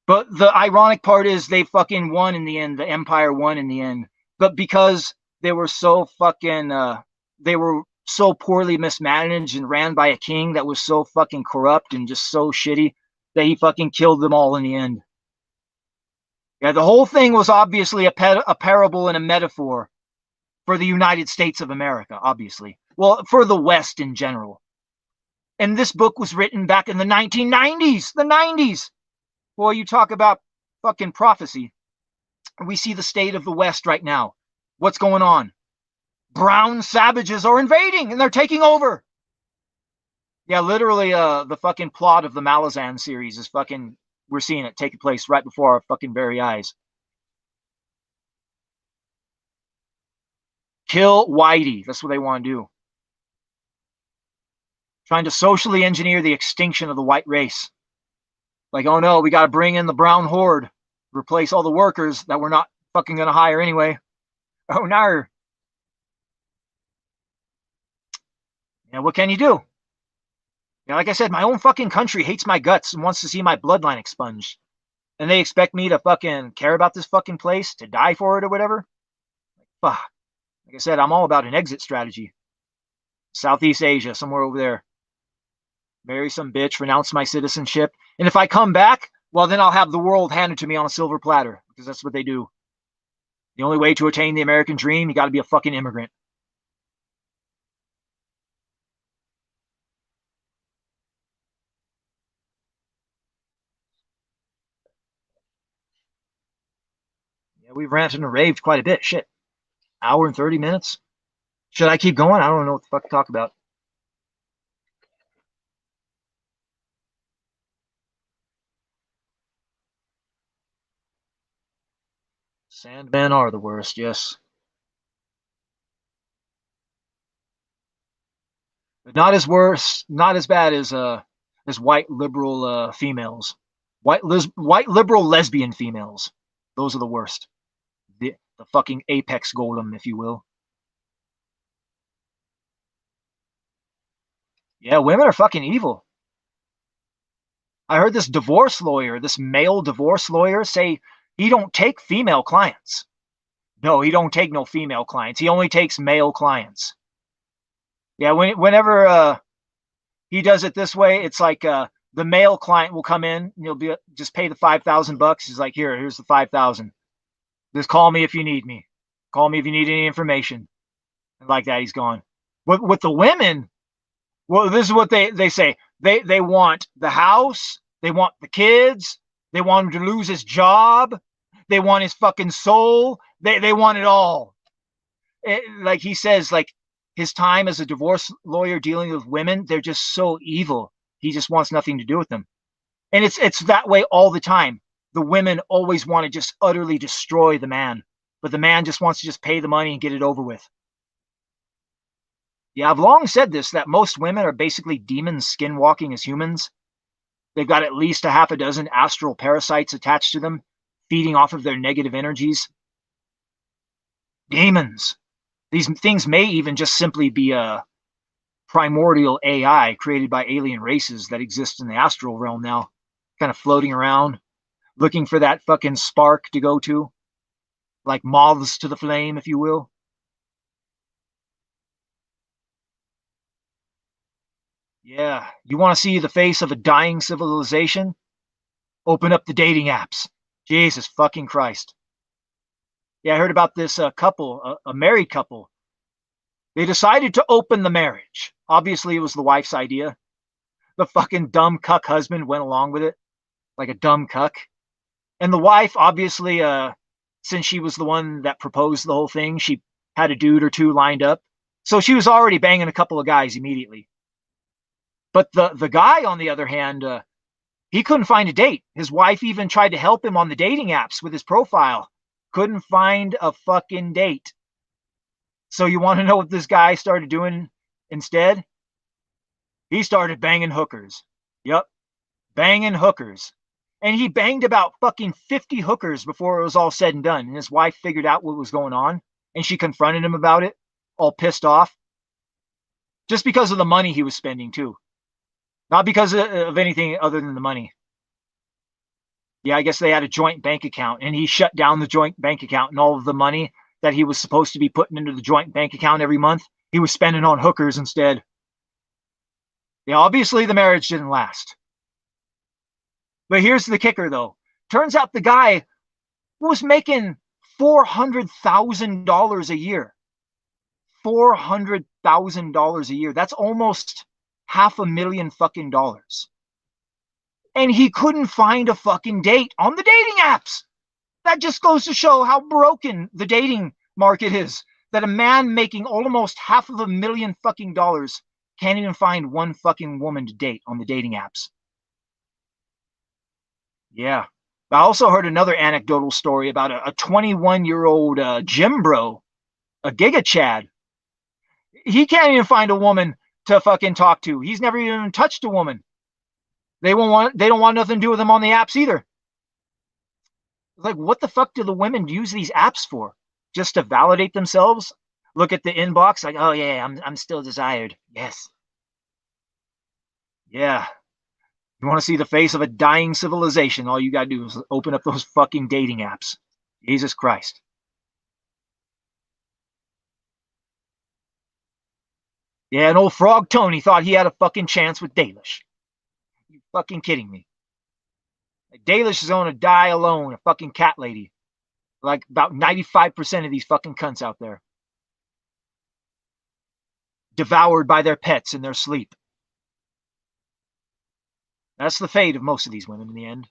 But the ironic part is they fucking won in the end. The empire won in the end. But because they were so fucking, they were so poorly mismanaged and ran by a king that was so fucking corrupt and just so shitty, that he fucking killed them all in the end. Yeah, the whole thing was obviously a parable and a metaphor for the United States of America, obviously. Well, for the West in general. And this book was written back in the 1990s. The 90s. Boy, you talk about fucking prophecy. We see the state of the West right now. What's going on? Brown savages are invading and they're taking over. Yeah, literally, the fucking plot of the Malazan series is fucking, we're seeing it taking place right before our fucking very eyes. Kill Whitey. That's what they want to do. Trying to socially engineer the extinction of the white race. Like, oh no, we got to bring in the brown horde. Replace all the workers that we're not fucking going to hire anyway. Oh no. Yeah, what can you do? Yeah, like I said, my own fucking country hates my guts and wants to see my bloodline expunged. And they expect me to fucking care about this fucking place, to die for it or whatever? Like, fuck. Like I said, I'm all about an exit strategy. Southeast Asia, somewhere over there. Marry some bitch, renounce my citizenship. And if I come back, well, then I'll have the world handed to me on a silver platter. Because that's what they do. The only way to attain the American dream, you got to be a fucking immigrant. Yeah, we've ranted and raved quite a bit. Shit. Hour and 30 minutes? Should I keep going? I don't know what the fuck to talk about. Sandmen are the worst, yes. But not as worse, not as bad as white liberal females. White liberal lesbian females. Those are the worst. The fucking apex golem, if you will. Yeah, women are fucking evil. I heard this divorce lawyer, this male divorce lawyer, say he don't take female clients. No, he don't take no female clients. He only takes male clients. Yeah, whenever he does it this way, it's like the male client will come in and he'll just pay the $5,000. He's like, here's the 5,000. Just call me if you need me. Call me if you need any information. And like that, he's gone. With the women, well, this is what they say. They want the house. They want the kids. They want him to lose his job. They want his fucking soul. They want it all. Like he says, like his time as a divorce lawyer dealing with women, they're just so evil. He just wants nothing to do with them. And it's that way all the time. The women always want to just utterly destroy the man. But the man just wants to just pay the money and get it over with. Yeah, I've long said this, that most women are basically demons skinwalking as humans. They've got at least a half a dozen astral parasites attached to them, feeding off of their negative energies. Demons. These things may even just simply be a primordial AI created by alien races that exist in the astral realm now, kind of floating around, looking for that fucking spark to go to, like moths to the flame, if you will. Yeah, you want to see the face of a dying civilization? Open up the dating apps. Jesus fucking Christ. Yeah, I heard about this couple, a married couple. They decided to open the marriage. Obviously, it was the wife's idea. The fucking dumb cuck husband went along with it, like a dumb cuck. And the wife, obviously, since she was the one that proposed the whole thing, she had a dude or two lined up. So she was already banging a couple of guys immediately. But the guy, on the other hand, he couldn't find a date. His wife even tried to help him on the dating apps with his profile. Couldn't find a fucking date. So you want to know what this guy started doing instead? He started banging hookers. Yep, banging hookers. And he banged about fucking 50 hookers before it was all said and done. And his wife figured out what was going on, and she confronted him about it, all pissed off. Just because of the money he was spending, too. Not because of anything other than the money. Yeah, I guess they had a joint bank account, and he shut down the joint bank account, and all of the money that he was supposed to be putting into the joint bank account every month, he was spending on hookers instead. Yeah, obviously the marriage didn't last. But here's the kicker, though. Turns out the guy was making $400,000 a year. $400,000 a year. That's almost $500,000 fucking dollars. And he couldn't find a fucking date on the dating apps. That just goes to show how broken the dating market is. That a man making almost $500,000 fucking dollars can't even find one fucking woman to date on the dating apps. Yeah. I also heard another anecdotal story about a 21-year-old gym bro, a Giga Chad. He can't even find a woman to fucking talk to. He's never even touched a woman. They don't want nothing to do with him on the apps either. Like, what the fuck do the women use these apps for? Just to validate themselves? Look at the inbox, like, oh yeah, I'm still desired. Yes. Yeah. You want to see the face of a dying civilization? All you gotta do is open up those fucking dating apps. Jesus Christ. Yeah, and old Frog Tony thought he had a fucking chance with Dalish. You fucking kidding me? Like, Dalish is going to die alone, a fucking cat lady. Like about 95% of these fucking cunts out there. Devoured by their pets in their sleep. That's the fate of most of these women in the end.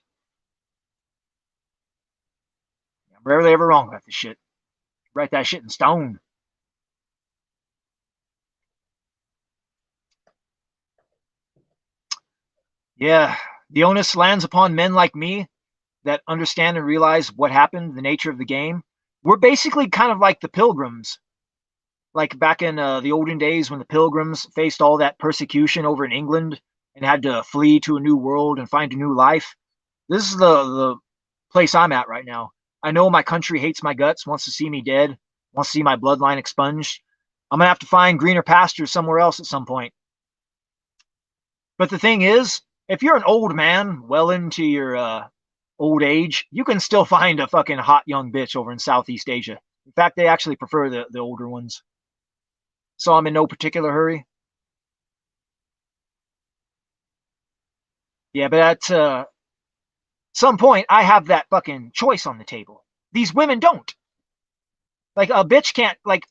I'm rarely ever wrong about this shit. Write that shit in stone. Yeah, the onus lands upon men like me that understand and realize what happened, the nature of the game. We're basically kind of like the pilgrims. Like back in the olden days when the pilgrims faced all that persecution over in England and had to flee to a new world and find a new life. This is the place I'm at right now. I know my country hates my guts, wants to see me dead, wants to see my bloodline expunged. I'm going to have to find greener pastures somewhere else at some point. But the thing is, if you're an old man, well into your old age, you can still find a fucking hot young bitch over in Southeast Asia. In fact, they actually prefer the older ones. So I'm in no particular hurry. Yeah, but at some point, I have that fucking choice on the table. These women don't. Like, a bitch can't, like,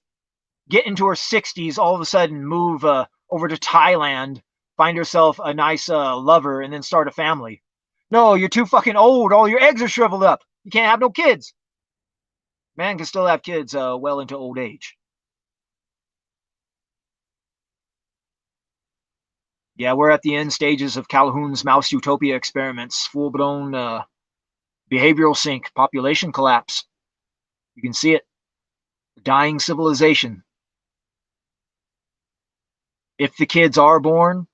get into her 60s, all of a sudden move over to Thailand, find herself a nice lover, and then start a family. No, you're too fucking old. All your eggs are shriveled up. You can't have no kids. Man can still have kids well into old age. Yeah, we're at the end stages of Calhoun's mouse utopia experiments. Full-blown behavioral sink, population collapse. You can see it. Dying civilization. If the kids are born,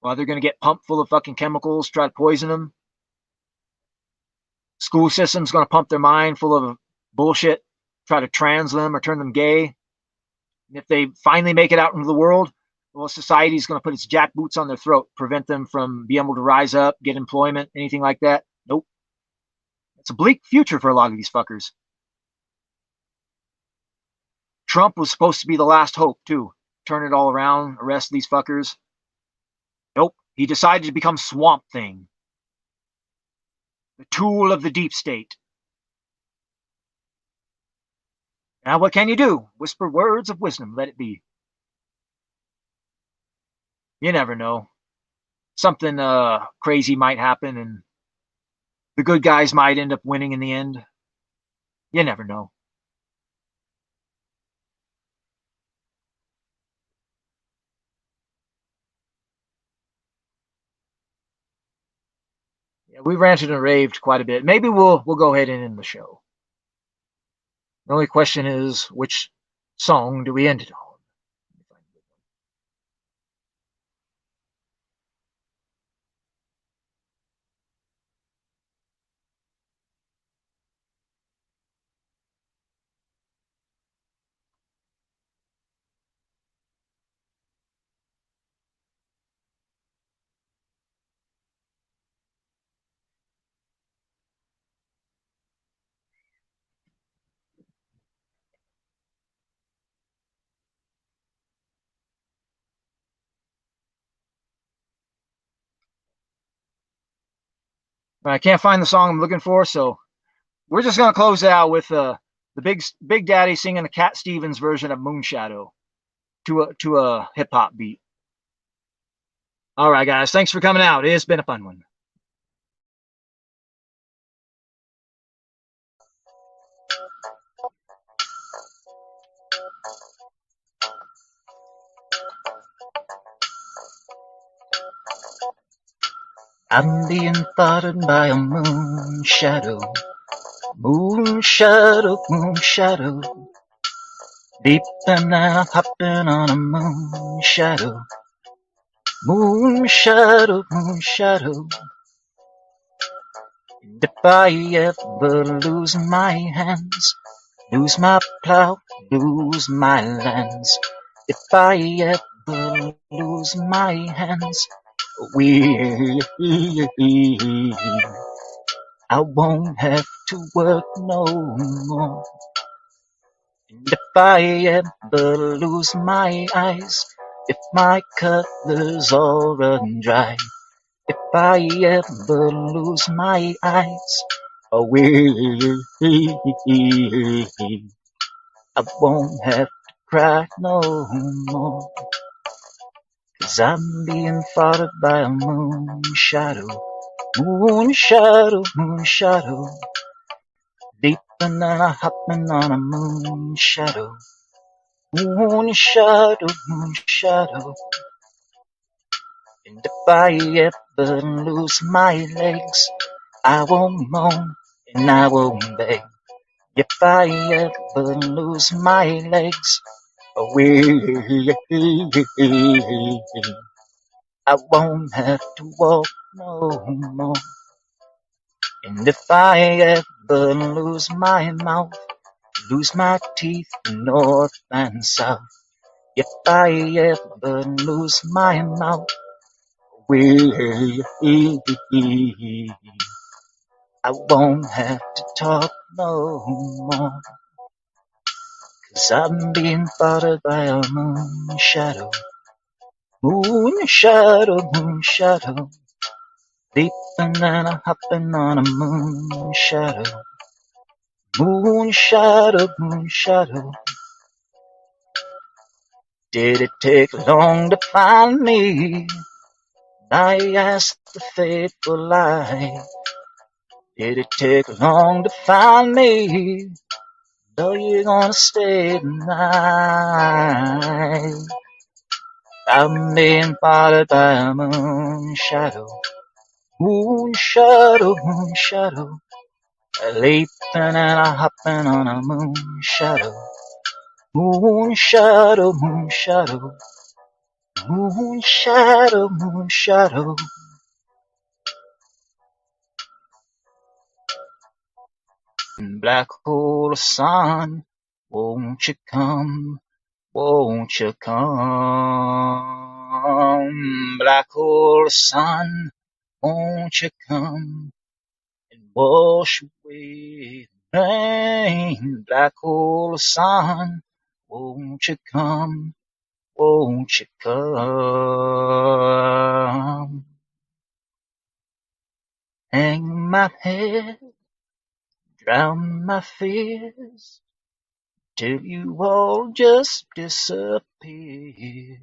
well, they're going to get pumped full of fucking chemicals, try to poison them. School system's going to pump their mind full of bullshit, try to trans them or turn them gay. And if they finally make it out into the world, well, society's going to put its jackboots on their throat, prevent them from being able to rise up, get employment, anything like that. Nope. It's a bleak future for a lot of these fuckers. Trump was supposed to be the last hope, too. Turn it all around, arrest these fuckers. Nope. He decided to become Swamp Thing, the tool of the deep state. Now, what can you do? Whisper words of wisdom, let it be. You never know. Something crazy might happen, and the good guys might end up winning in the end. You never know. Yeah, we ranted and raved quite a bit. Maybe we'll go ahead and end the show. The only question is, which song do we end it on? I can't find the song I'm looking for, so we're just gonna close it out with the Big Daddy singing the Cat Stevens version of Moonshadow to a hip hop beat. All right, guys, thanks for coming out. It's been a fun one. I'm being bothered by a moon shadow. Moon shadow, moon shadow. Deep and I'm hopping on a moon shadow. Moon shadow, moon shadow. And if I ever lose my hands, lose my plow, lose my lands. If I ever lose my hands, I won't have to work no more. And if I ever lose my eyes, if my colors all run dry, if I ever lose my eyes, I won't have to cry no more. 'Cause I'm being followed by a moon shadow. Moon shadow, moon shadow. Deep and I'm hopping on a moon shadow. Moon shadow, moon shadow. And if I ever lose my legs, I won't moan and I won't beg. If I ever lose my legs, I won't have to walk no more. And if I ever lose my mouth, lose my teeth north and south, if I ever lose my mouth, I won't have to talk no more. 'Cause I'm being followed by a moon shadow. Moon shadow, moon shadow. Deep and I'm hopping on a moon shadow. Moon shadow, moon shadow. Did it take long to find me? I asked the faithful lie. Did it take long to find me? Though you're gonna stay tonight. I'm being followed by a moon shadow. Moon shadow, moon shadow. Leaping and a hopping on a moon shadow. Moon shadow, moon shadow. Moon shadow, moon shadow. Black hole of sun, won't you come? Won't you come, black hole sun? Won't you come and wash away the rain? Black hole sun, won't you come? Won't you come? Hang my head, drown my fears, till you all just disappear.